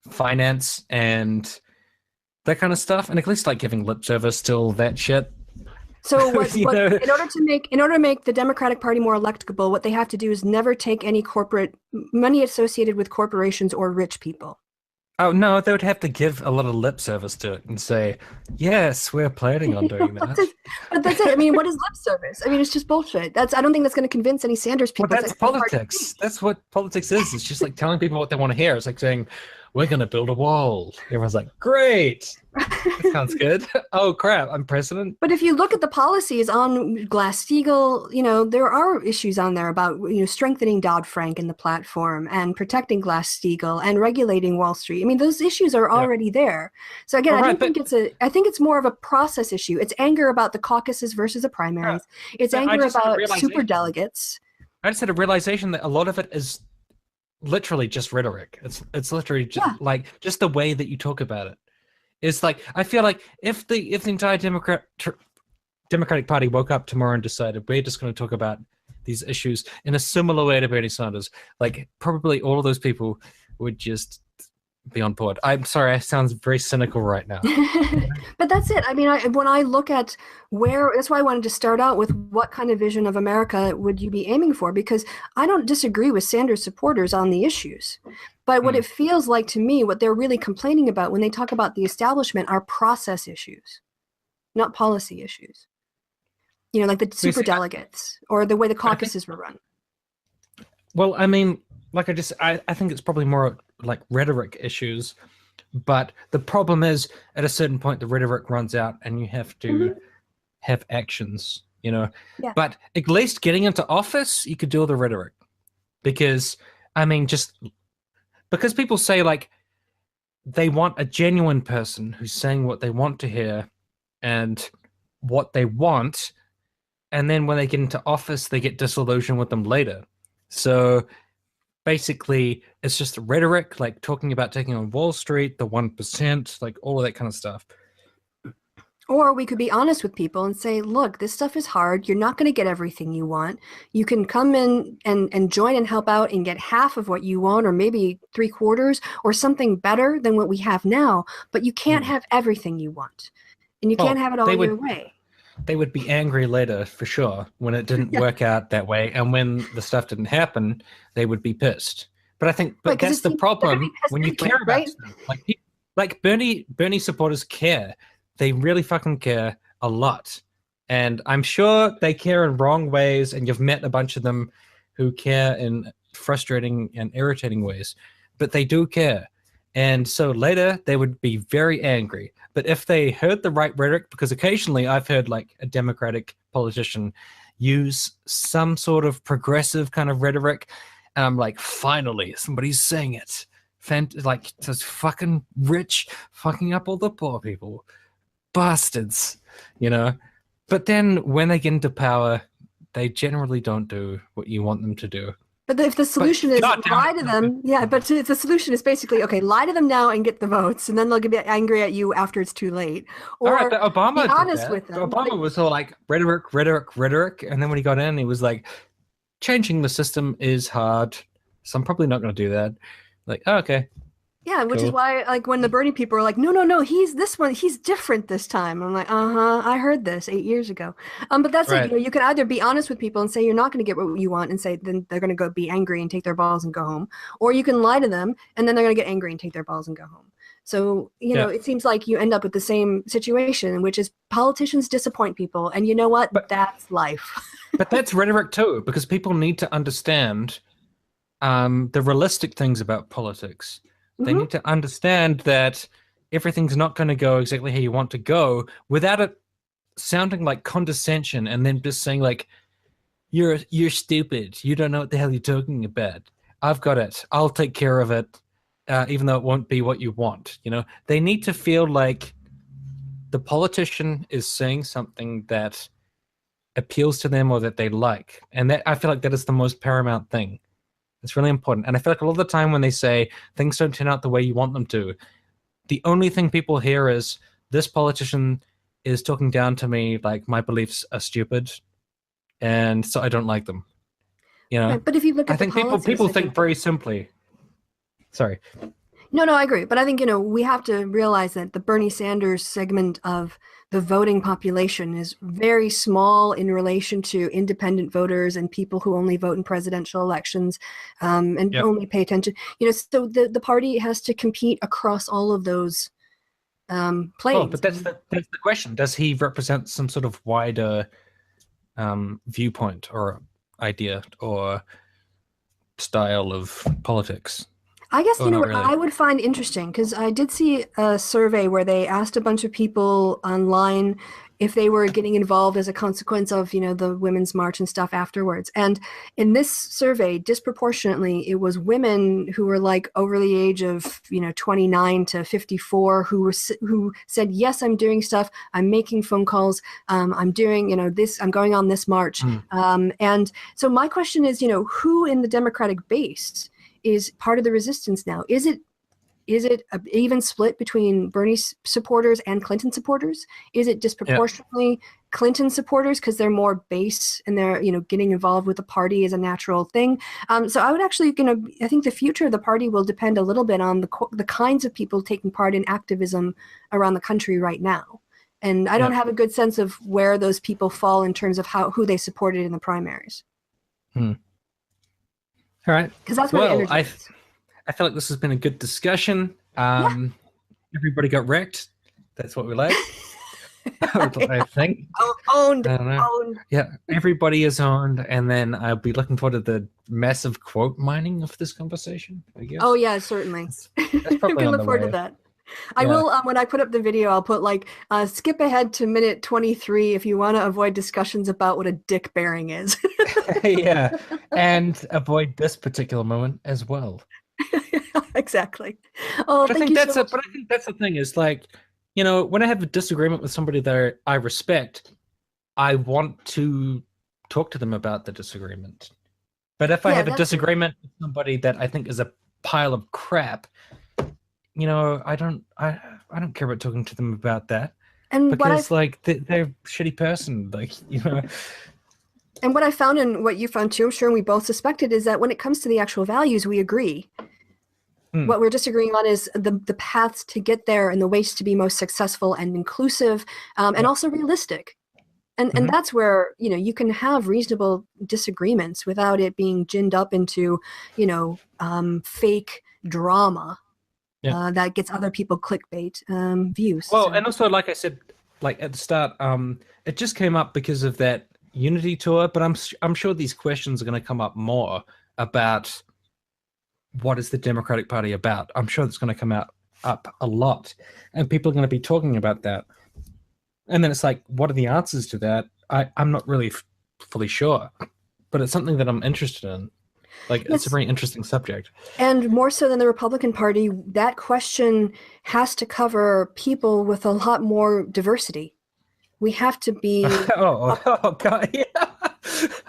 finance and that kind of stuff, and at least like giving lip service to all that shit. So You know? in order to make the Democratic Party more electable, what they have to do is never take any corporate money associated with corporations or rich people. Oh no, they would have to give a lot of lip service to it and say, "Yes, we're planning on doing that." But that's it. I mean, what is lip service? I mean, it's just bullshit. I don't think that's going to convince any Sanders people. Well, that's politics. That's what politics is. It's just like telling people what they want to hear. It's like saying, "We're going to build a wall." Everyone's like, "Great, that sounds good." Oh crap, I'm president. But if you look at the policies on Glass-Steagall, there are issues on there about strengthening Dodd-Frank in the platform and protecting Glass-Steagall and regulating Wall Street. I mean, those issues are already there. So again, I think it's more of a process issue. It's anger about the caucuses versus the primaries. It's anger about super delegates. I just had a realization that a lot of it is literally just rhetoric. It's literally just like just the way that you talk about it. It's like, I feel like if the entire Democratic Party woke up tomorrow and decided we're just going to talk about these issues in a similar way to Bernie Sanders, like probably all of those people would just be on board. I'm sorry, I sound very cynical right now. But that's it. I mean, when I look at that's why I wanted to start out with what kind of vision of America would you be aiming for? Because I don't disagree with Sanders supporters on the issues. But what it feels like to me, what they're really complaining about when they talk about the establishment are process issues, not policy issues. Like the super delegates or the way the caucuses were run. Well, I mean, like I think it's probably more like rhetoric issues, but the problem is at a certain point the rhetoric runs out and you have to have actions, Yeah. But at least getting into office, you could do all the rhetoric, because I mean, because people say like they want a genuine person who's saying what they want to hear and what they want, and then when they get into office, they get disillusioned with them later. So basically, it's just rhetoric, like talking about taking on Wall Street, the 1%, like all of that kind of stuff. Or we could be honest with people and say, look, this stuff is hard. You're not going to get everything you want. You can come in and join and help out and get half of what you want, or maybe 3/4, or something better than what we have now. But you can't have everything you want. And you can't have it all your way. They would be angry later, for sure, when it didn't work out that way. And when the stuff didn't happen, they would be pissed. But I think that's the problem when you care about stuff. Like Bernie supporters care. They really fucking care a lot. And I'm sure they care in wrong ways, and you've met a bunch of them who care in frustrating and irritating ways. But they do care. And so later, they would be very angry. But if they heard the right rhetoric, because occasionally I've heard like a Democratic politician use some sort of progressive kind of rhetoric, and I'm like, finally, somebody's saying it. Like, just fucking rich, fucking up all the poor people. Bastards, But then when they get into power, they generally don't do what you want them to do. But if the solution is lie to them, but if the solution is basically, okay, lie to them now and get the votes, and then they'll get angry at you after it's too late. Or all right, but Obama be honest with them. Obama was all like rhetoric, and then when he got in, he was like, changing the system is hard, so I'm probably not going to do that. Like, oh, okay. Yeah, which is why, like, when the Bernie people are like, no, he's different this time. I'm like, I heard this 8 years ago. But that's it. You can either be honest with people and say you're not going to get what you want, and say then they're going to go be angry and take their balls and go home, or you can lie to them and then they're going to get angry and take their balls and go home. So it seems like you end up with the same situation, which is politicians disappoint people, and you know what? But that's life. But that's rhetoric too, because people need to understand the realistic things about politics. They need to understand that everything's not going to go exactly how you want to go without it sounding like condescension and then just saying like, you're stupid. You don't know what the hell you're talking about. I've got it. I'll take care of it, even though it won't be what you want. You know, they need to feel like the politician is saying something that appeals to them or that they like. And that, I feel like that is the most paramount thing. It's really important. And I feel like a lot of the time when they say things don't turn out the way you want them to, the only thing people hear is this politician is talking down to me like my beliefs are stupid, and so I don't like them. You know, Right, but if you look at I think people think very simply. Sorry. No, I agree. But I think, we have to realize that the Bernie Sanders segment of the voting population is very small in relation to independent voters and people who only vote in presidential elections, and only pay attention. So the party has to compete across all of those planes. Oh, but that's the question. Does he represent some sort of wider viewpoint or idea or style of politics? I guess, what really. I would find interesting, because I did see a survey where they asked a bunch of people online if they were getting involved as a consequence of, the Women's March and stuff afterwards. And in this survey, disproportionately, it was women who were like over the age of, 29 to 54 who said, yes, I'm doing stuff. I'm making phone calls. I'm doing, this, I'm going on this march. And so my question is, who in the Democratic base is part of the resistance now? Is it an even split between Bernie supporters and Clinton supporters? Is it disproportionately Clinton supporters because they're more base and they're getting involved with the party is a natural thing? So I would actually I think the future of the party will depend a little bit on the kinds of people taking part in activism around the country right now. And I don't have a good sense of where those people fall in terms of who they supported in the primaries. All right. Because that's where the energy is. I feel like this has been a good discussion. Everybody got wrecked. That's what we like. I think. Owned. I don't know. Owned. Yeah, everybody is owned, and then I'll be looking forward to the massive quote mining of this conversation, I guess. Oh yeah, certainly. That's probably I'm on look the forward way. to that. I will, when I put up the video, I'll put skip ahead to minute 23 if you want to avoid discussions about what a dick bearing is. Yeah, and avoid this particular moment as well. Exactly. Oh, but I think that's But I think that's the thing is like, when I have a disagreement with somebody that I respect, I want to talk to them about the disagreement. But if I have a disagreement with somebody that I think is a pile of crap, I don't care about talking to them about that. And because they're a shitty person, And what I found and what you found too, I'm sure we both suspected, is that when it comes to the actual values, we agree. What we're disagreeing on is the paths to get there and the ways to be most successful and inclusive, and also realistic. And that's where, you can have reasonable disagreements without it being ginned up into, fake drama that gets other people clickbait views. Well, and also, like I said, at the start, it just came up because of that Unity tour, but I'm sure these questions are going to come up more about what is the Democratic Party about. I'm sure it's going to come up a lot, and people are going to be talking about that. And then it's like, what are the answers to that? I'm not really fully sure, but it's something that I'm interested in. It's a very interesting subject. And more so than the Republican Party, that question has to cover people with a lot more diversity. We have to be... oh God, yeah.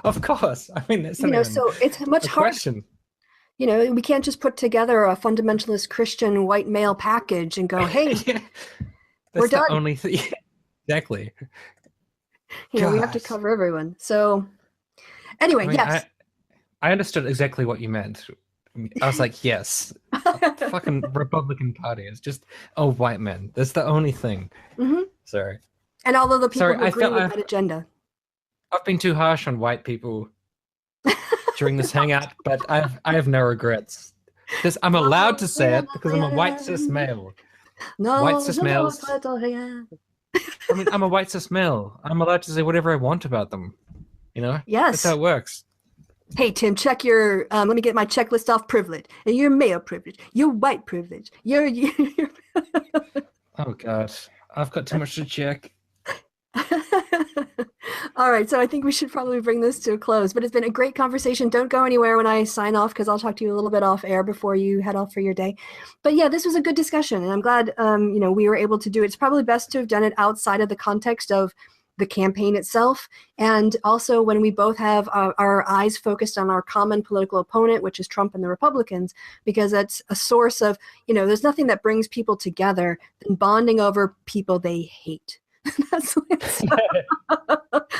Of course. I mean, that's so it's much harder. Question. We can't just put together a fundamentalist Christian white male package and go, hey, we're done. Only thing. Exactly. We have to cover everyone. So anyway, yes. I understood exactly what you meant. I was like, yes. Fucking Republican Party is just white men. That's the only thing. Sorry. And although the people who agree with that agenda. I've been too harsh on white people during this hangout, but I have no regrets. Because I'm allowed to say it because I'm a white cis male. White cis males. I mean, I'm a white cis male. I'm allowed to say whatever I want about them. Yes. That's how it works. Hey, Tim, check your, let me get my checklist off privilege. And you're male privilege. You're white privilege. You're Oh, God. I've got too much to check. All right, so I think we should probably bring this to a close, but it's been a great conversation. Don't go anywhere when I sign off, because I'll talk to you a little bit off air before you head off for your day. But yeah, this was a good discussion, and I'm glad we were able to do it. It's probably best to have done it outside of the context of the campaign itself, and also when we both have our eyes focused on our common political opponent, which is Trump and the Republicans, because that's a source of, there's nothing that brings people together than bonding over people they hate. That's what it's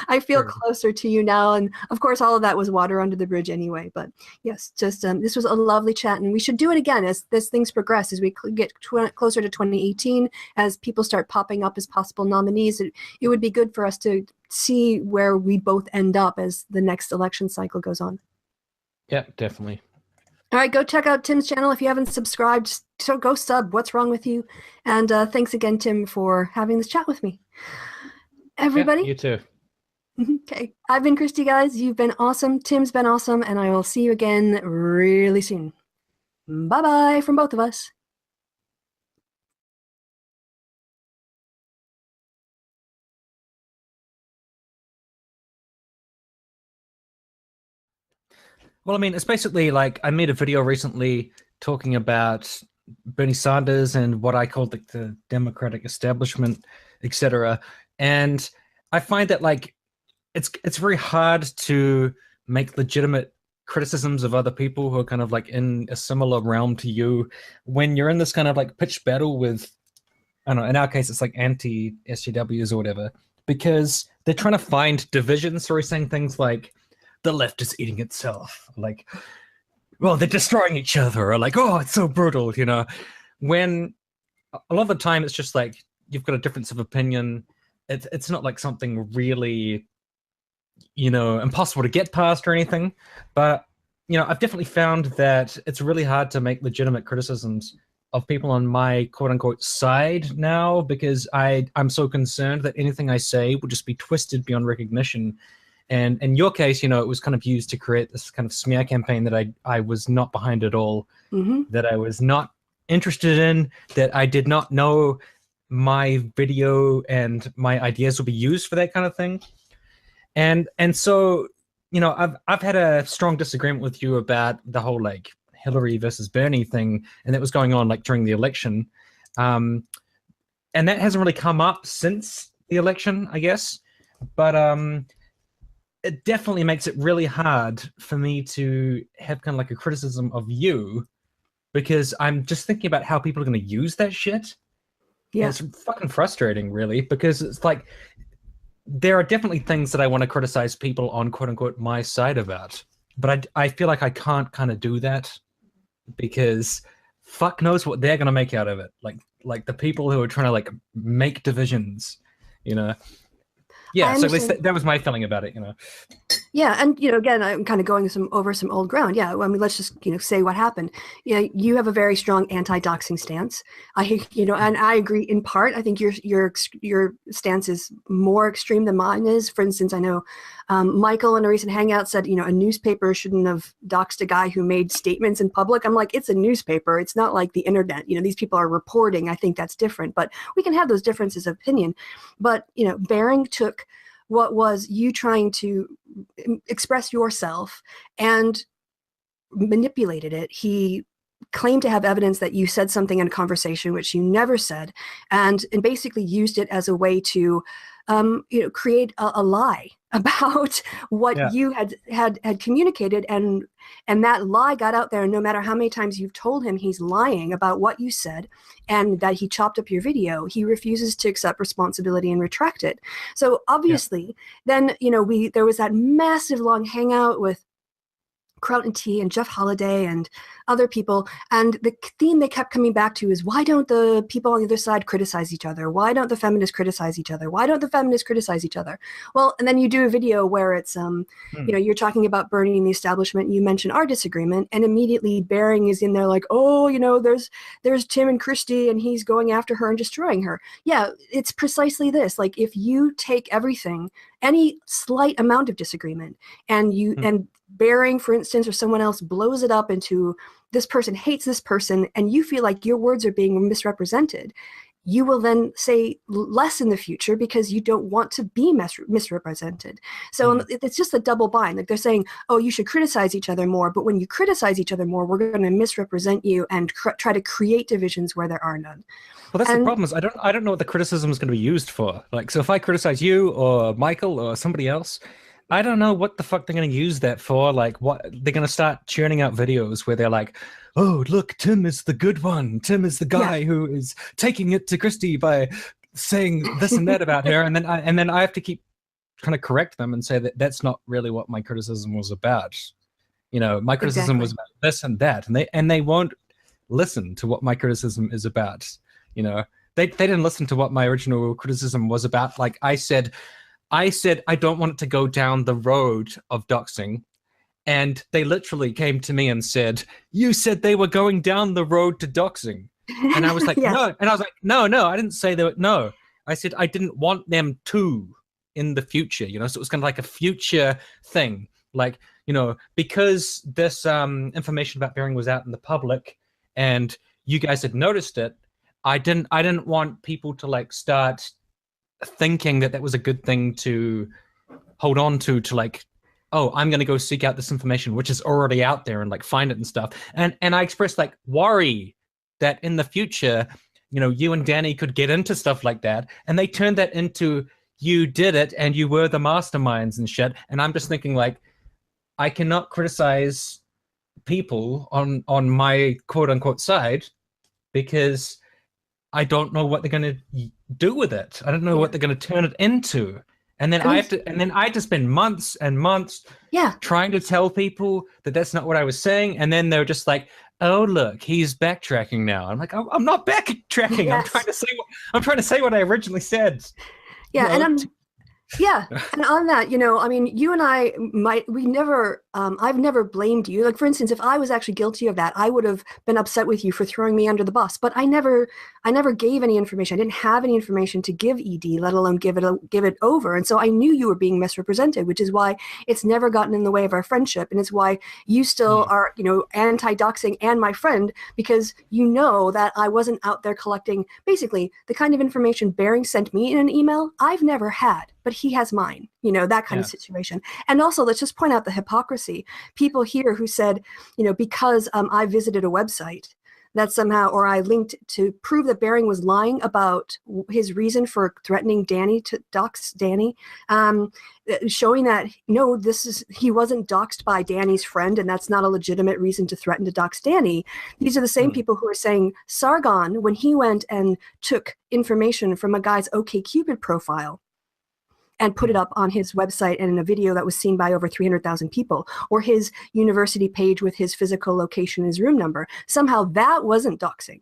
I feel closer to you now, and of course all of that was water under the bridge anyway, but yes, just this was a lovely chat, and we should do it again as things progress, as we get closer to 2018, as people start popping up as possible nominees. It would be good for us to see where we both end up as the next election cycle goes on. Yeah, definitely. All right, go check out Tim's channel if you haven't subscribed. So go sub. What's wrong with you? And thanks again, Tim, for having this chat with me. Everybody? Yeah, you too. Okay. I've been Kristi, guys. You've been awesome. Tim's been awesome. And I will see you again really soon. Bye-bye from both of us. Well, I mean, it's basically like I made a video recently talking about Bernie Sanders and what I called the Democratic establishment, etc. And I find that like it's very hard to make legitimate criticisms of other people who are kind of like in a similar realm to you when you're in this kind of like pitched battle with, I don't know, in our case it's like anti-SJWs or whatever, because they're trying to find divisions. So we're saying things like the left is eating itself, like, well, they're destroying each other, or like, oh, it's so brutal, when a lot of the time it's just like you've got a difference of opinion. It's not like something really impossible to get past or anything, but I've definitely found that it's really hard to make legitimate criticisms of people on my quote-unquote side now, because I'm so concerned that anything I say will just be twisted beyond recognition. And in your case, it was kind of used to create this kind of smear campaign that I was not behind at all, that I was not interested in, that I did not know my video and my ideas would be used for that kind of thing. And so, I've had a strong disagreement with you about the whole like Hillary versus Bernie thing, and that was going on like during the election. And that hasn't really come up since the election, I guess. But it definitely makes it really hard for me to have kind of like a criticism of you, because I'm just thinking about how people are going to use that shit. Yeah, and it's fucking frustrating, really, because it's like there are definitely things that I want to criticize people on quote unquote my side about, but I feel like I can't kind of do that because fuck knows what they're going to make out of it. Like the people who are trying to like make divisions, Yeah, so at least that was my feeling about it, Yeah, and again, I'm kind of going over some old ground. Yeah, I mean, let's just say what happened. Yeah, you have a very strong anti-doxing stance. And I agree in part. I think your stance is more extreme than mine is. For instance, I know Michael in a recent hangout said, a newspaper shouldn't have doxed a guy who made statements in public. I'm like, it's a newspaper. It's not like the internet. These people are reporting. I think that's different. But we can have those differences of opinion. But Bering took what was you trying to express yourself and manipulated it. He claimed to have evidence that you said something in a conversation which you never said, and basically used it as a way to create a lie about what you had communicated, and that lie got out there, and no matter how many times you've told him he's lying about what you said and that he chopped up your video, he refuses to accept responsibility and retract it. So obviously then there was that massive long hangout with Kraut and T and Jeff Holiday and other people, and the theme they kept coming back to is, why don't the people on the other side criticize each other? Why don't the feminists criticize each other? Why don't the feminists criticize each other? Well, and then you do a video where it's you're talking about Bernie and the establishment, and you mention our disagreement, and immediately Bering is in there like, oh, there's Tim and Kristi and he's going after her and destroying her. Yeah, it's precisely this. Like, if you take everything, any slight amount of disagreement, and and Bering, for instance, or someone else blows it up into this person hates this person, and you feel like your words are being misrepresented, you will then say less in the future because you don't want to be misrepresented. So it's just a double bind. Like they're saying, oh, you should criticize each other more. But when you criticize each other more, we're going to misrepresent you and try to create divisions where there are none. Well, that's the problem is I don't know what the criticism is going to be used for. Like, so if I criticize you or Michael or somebody else, I don't know what the fuck they're going to use that for. Like, what they're going to start churning out videos where they're like, oh, look, Tim is the good one. Tim is the guy who is taking it to Kristi by saying this and that about her. And then I have to keep trying to correct them and say that that's not really what my criticism was about. You know, my criticism was about this and that, and they won't listen to what my criticism is about. You know, they didn't listen to what my original criticism was about. Like I said I don't want it to go down the road of doxing. And they literally came to me and said, you said they were going down the road to doxing. And I was like, no. And I was like, no, I didn't say that. No, I said I didn't want them to in the future, you know, so it was kind of like a future thing. Like, you know, because this information about Bering was out in the public and you guys had noticed it, I didn't want people to like start thinking that was a good thing to hold on to like, oh, I'm going to go seek out this information, which is already out there and like find it and stuff. And I expressed like worry that in the future, you know, you and Danny could get into stuff like that. And they turned that into you did it and you were the masterminds and shit. And I'm just thinking like, I cannot criticize people on my quote unquote side because I don't know what they're going to do with it. I don't know what they're going to turn it into. And then I had to spend months and months trying to tell people that that's not what I was saying. And then they're just like, oh, look, he's backtracking now. I'm like, I'm not backtracking. Yes. I'm trying to say what I originally said. Yeah. You know? And on that, you know, I mean, you and I I've never blamed you. Like, for instance, if I was actually guilty of that, I would have been upset with you for throwing me under the bus. But I never gave any information. I didn't have any information to give ED, let alone give it over. And so I knew you were being misrepresented, which is why it's never gotten in the way of our friendship. And it's why you still are, you know, anti-doxing and my friend, because you know that I wasn't out there collecting basically the kind of information Bering sent me in an email I've never had, but he has mine, you know, that kind of situation. And also, let's just point out the hypocrisy. People here who said, you know, because I visited a website that somehow, or I linked to prove that Bering was lying about his reason for threatening Danny to dox Danny, showing that, no, he wasn't doxed by Danny's friend, and that's not a legitimate reason to threaten to dox Danny. These are the same people who are saying Sargon, when he went and took information from a guy's OkCupid profile, and put it up on his website and in a video that was seen by over 300,000 people, or his university page with his physical location, his room number. Somehow that wasn't doxing.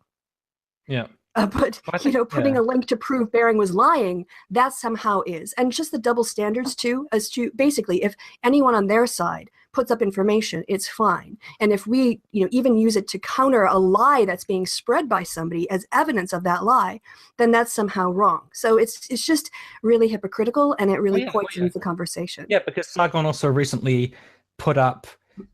Yeah. But, you know, putting a link to prove Bering was lying, that somehow is. And just the double standards, too, as to basically if anyone on their side puts up information, it's fine. And if we, you know, even use it to counter a lie that's being spread by somebody as evidence of that lie, then that's somehow wrong. So it's just really hypocritical, and it really poisons the conversation. Yeah, because Sargon also recently put up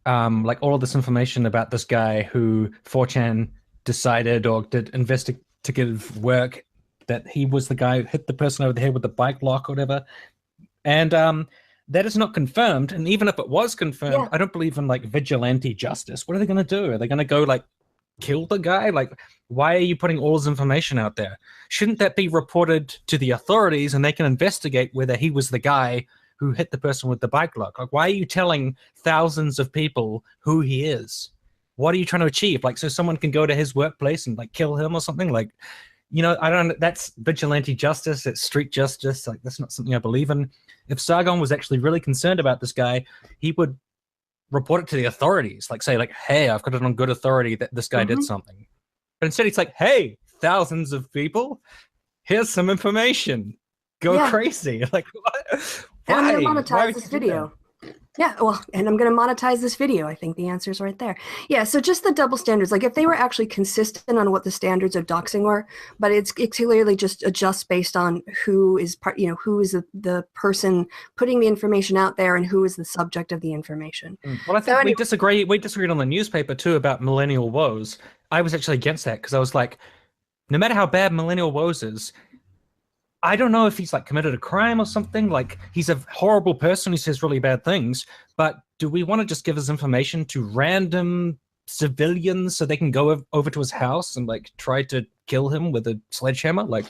like all of this information about this guy who 4chan decided or did investigative work that he was the guy who hit the person over the head with the bike lock or whatever. And that is not confirmed. And even if it was confirmed, I don't believe in like vigilante justice. What are they going to do? Are they going to go like kill the guy? Like, why are you putting all this information out there? Shouldn't that be reported to the authorities and they can investigate whether he was the guy who hit the person with the bike lock? Like, why are you telling thousands of people who he is? What are you trying to achieve? Like, so someone can go to his workplace and like kill him or something? Like, you know, that's vigilante justice. It's street justice. Like, that's not something I believe in. If Sargon was actually really concerned about this guy, he would report it to the authorities. Like, say, like, hey, I've got it on good authority that this guy did something. But instead, it's like, hey, thousands of people, here's some information. Go crazy. Like, what? Why? And I'm going to monetize this video. Yeah, well, and I'm going to monetize this video. I think the answer is right there. Yeah, so just the double standards. Like, if they were actually consistent on what the standards of doxing were, but it's clearly just adjusts based on who is who is the person putting the information out there and who is the subject of the information. Well, I think we disagreed on the newspaper too about millennial woes. I was actually against that because I was like, no matter how bad Millennial Woes is, I don't know if he's like committed a crime or something. Like he's a horrible person who says really bad things. But do we want to just give his information to random civilians so they can go over to his house and like try to kill him with a sledgehammer? Like,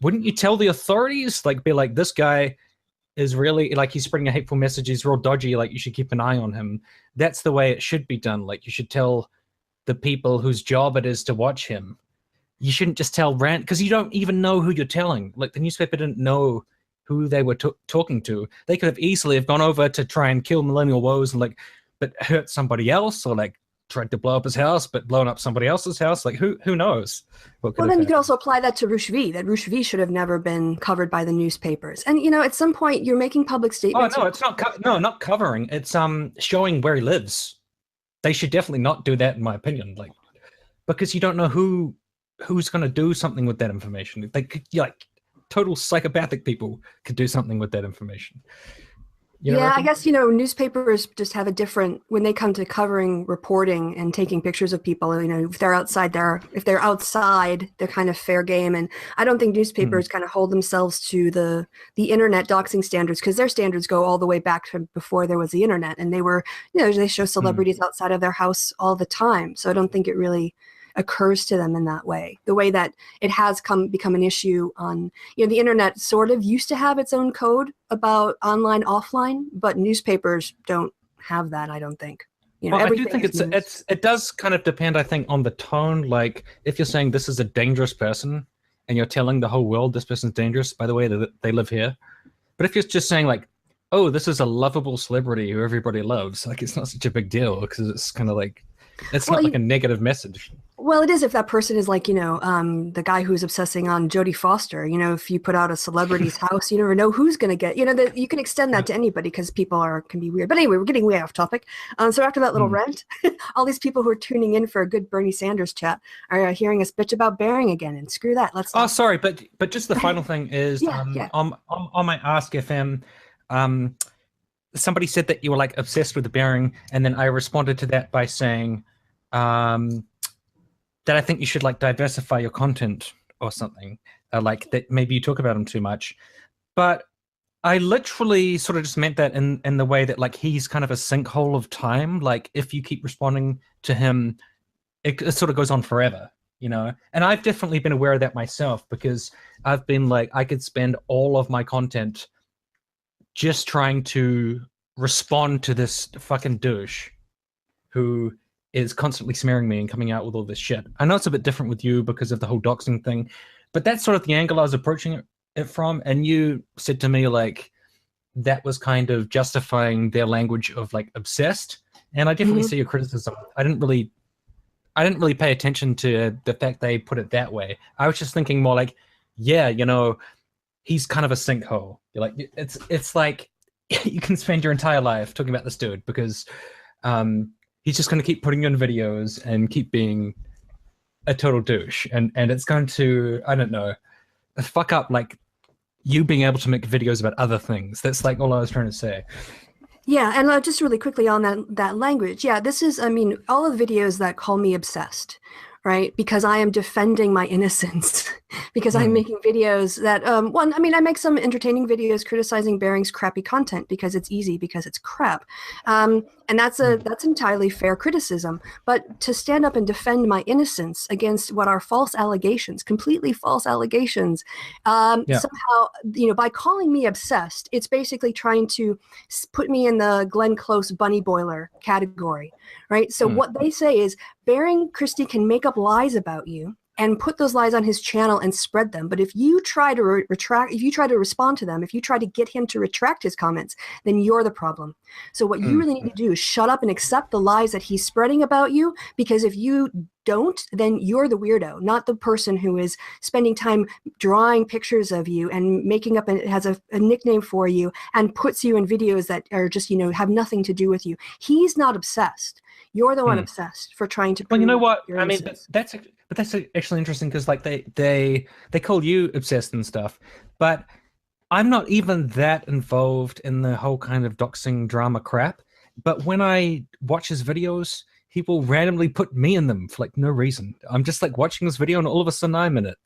wouldn't you tell the authorities? Like, be like, this guy is really like he's spreading a hateful message. He's real dodgy. Like, you should keep an eye on him. That's the way it should be done. Like, you should tell the people whose job it is to watch him. You shouldn't just tell rant because you don't even know who you're telling. Like the newspaper didn't know who they were talking to. They could have easily have gone over to try and kill Millennial Woes and like, but hurt somebody else, or like tried to blow up his house, but blown up somebody else's house. Like who knows? Well, then you could also apply that to Roosh V. That Roosh V should have never been covered by the newspapers. And you know, at some point, you're making public statements. Oh no, it's not. Not covering. It's showing where he lives. They should definitely not do that, in my opinion. Like because you don't know who's going to do something with that information. They could, like, total psychopathic people could do something with that information. You know, yeah, I guess, you know, newspapers just have a different, when they come to covering, reporting, and taking pictures of people, you know, if they're outside, they're kind of fair game. And I don't think newspapers kind of hold themselves to the internet doxing standards, because their standards go all the way back to before there was the internet. And they were, you know, they show celebrities outside of their house all the time. So I don't think it really occurs to them in that way, the way that it has become an issue on, you know, the internet sort of used to have its own code about online, offline, but newspapers don't have that, I don't think. You know, well, I do think it does kind of depend, I think, on the tone. Like if you're saying this is a dangerous person and you're telling the whole world this person's dangerous, by the way, they live here. But if you're just saying like, oh, this is a lovable celebrity who everybody loves, like it's not such a big deal because it's kind of like, it's not like a negative message. Well, it is if that person is like, you know, the guy who's obsessing on Jodie Foster. You know, if you put out a celebrity's house, you never know who's going to get, you know, that you can extend that to anybody because people can be weird. But anyway, we're getting way off topic. So after that little rant, all these people who are tuning in for a good Bernie Sanders chat are hearing us bitch about Bering again, and screw that. Let's. Oh, sorry, but just the final thing is on my Ask FM, somebody said that you were like obsessed with the Bering, and then I responded to that by saying that I think you should like diversify your content or something, like that maybe you talk about him too much. But I literally sort of just meant that in the way that like he's kind of a sinkhole of time. Like if you keep responding to him, it sort of goes on forever, you know? And I've definitely been aware of that myself, because I've been like, I could spend all of my content just trying to respond to this fucking douche who is constantly smearing me and coming out with all this shit. I know it's a bit different with you because of the whole doxing thing, but that's sort of the angle I was approaching it from. And you said to me like that was kind of justifying their language of like obsessed. And I definitely see your criticism. I didn't really pay attention to the fact they put it that way. I was just thinking more like, yeah, you know, he's kind of a sinkhole. You're like, it's like you can spend your entire life talking about this dude because he's just going to keep putting you in videos and keep being a total douche. And it's going to, I don't know, fuck up like you being able to make videos about other things. That's like all I was trying to say. Yeah, and just really quickly on that language. Yeah, this is, I mean, all of the videos that call me obsessed, right? Because I am defending my innocence, because I'm making videos that, one, I mean, I make some entertaining videos criticizing Bering's crappy content because it's easy, because it's crap. And that's entirely fair criticism. But to stand up and defend my innocence against what are false allegations, completely false allegations, somehow, you know, by calling me obsessed, it's basically trying to put me in the Glenn Close bunny boiler category, right? So what they say is Bering Kristi can make up lies about you and put those lies on his channel and spread them. But if you try to respond to them, if you try to get him to retract his comments, then you're the problem. So what you really need to do is shut up and accept the lies that he's spreading about you, because if you don't, then you're the weirdo, not the person who is spending time drawing pictures of you and making up has a nickname for you and puts you in videos that are just, you know, have nothing to do with you. He's not obsessed. You're the one obsessed for trying to prove. Well, you know what? I mean, that's actually interesting, because like they call you obsessed and stuff, but I'm not even that involved in the whole kind of doxing drama crap. But when I watch his videos, people randomly put me in them for like no reason. I'm just like watching this video and all of a sudden I'm in it.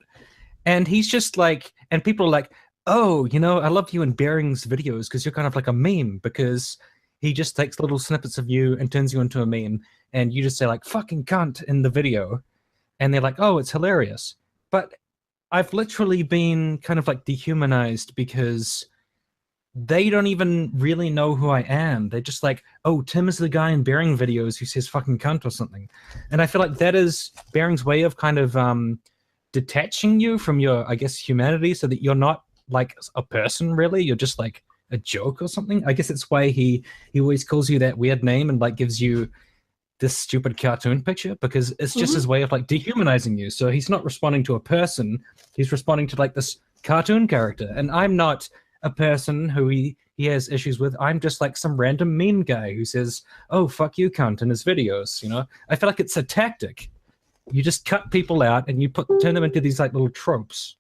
And he's just like, and people are like, oh, you know, I love you in Bering's videos because you're kind of like a meme, because he just takes little snippets of you and turns you into a meme, and you just say like fucking cunt in the video, and they're like, oh, it's hilarious. But I've literally been kind of like dehumanized because they don't even really know who I am. They're just like, oh, Tim is the guy in Bering videos who says fucking cunt or something. And I feel like that is Bering's way of kind of detaching you from your, I guess, humanity, so that you're not like a person really. You're just like a joke or something. I guess it's why he always calls you that weird name and like gives you this stupid cartoon picture, because it's just his way of like dehumanizing you. So he's not responding to a person, he's responding to like this cartoon character. And I'm not a person who he has issues with. I'm just like some random meme guy who says, oh, fuck you, cunt, in his videos, you know? I feel like it's a tactic. You just cut people out and you turn them into these like little tropes.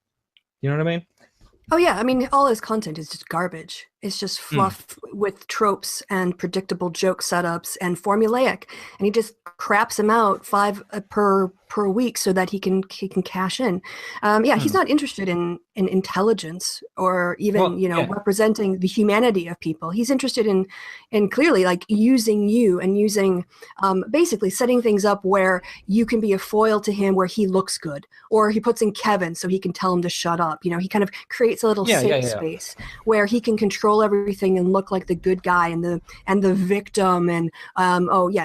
You know what I mean? Oh yeah, I mean, all his content is just garbage. It's just fluff with tropes and predictable joke setups and formulaic, and he just craps them out 5 per week so that he can cash in. Yeah, he's not interested in intelligence or even representing the humanity of people. He's interested in clearly like using you and using basically setting things up where you can be a foil to him, where he looks good, or he puts in Kevin so he can tell him to shut up. You know, he kind of creates a little safe space where he can control everything and look like the good guy and the victim. And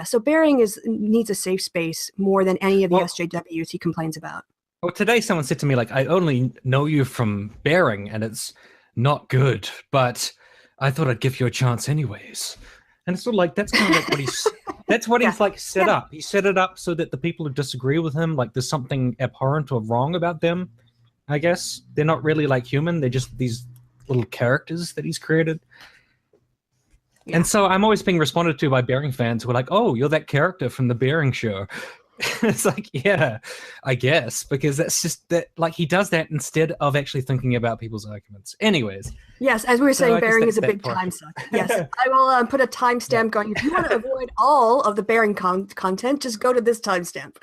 so Bering needs a safe space more than any of the SJWs he complains about. Well, today someone said to me, like, I only know you from Bering and it's not good, but I thought I'd give you a chance anyways. And it's sort of like, that's kind of like what he's like set up. He set it up so that the people who disagree with him, like there's something abhorrent or wrong about them, I guess. They're not really like human. They're just these little characters that he's created. Yeah. And so I'm always being responded to by Bering fans who are like, oh, you're that character from the Bering show. It's like, yeah, I guess, because that's just that, like, he does that instead of actually thinking about people's arguments. Anyways. Yes, as we were saying, Bering is a big time suck. Yes, I will put a timestamp going. If you want to avoid all of the Bering content, just go to this timestamp.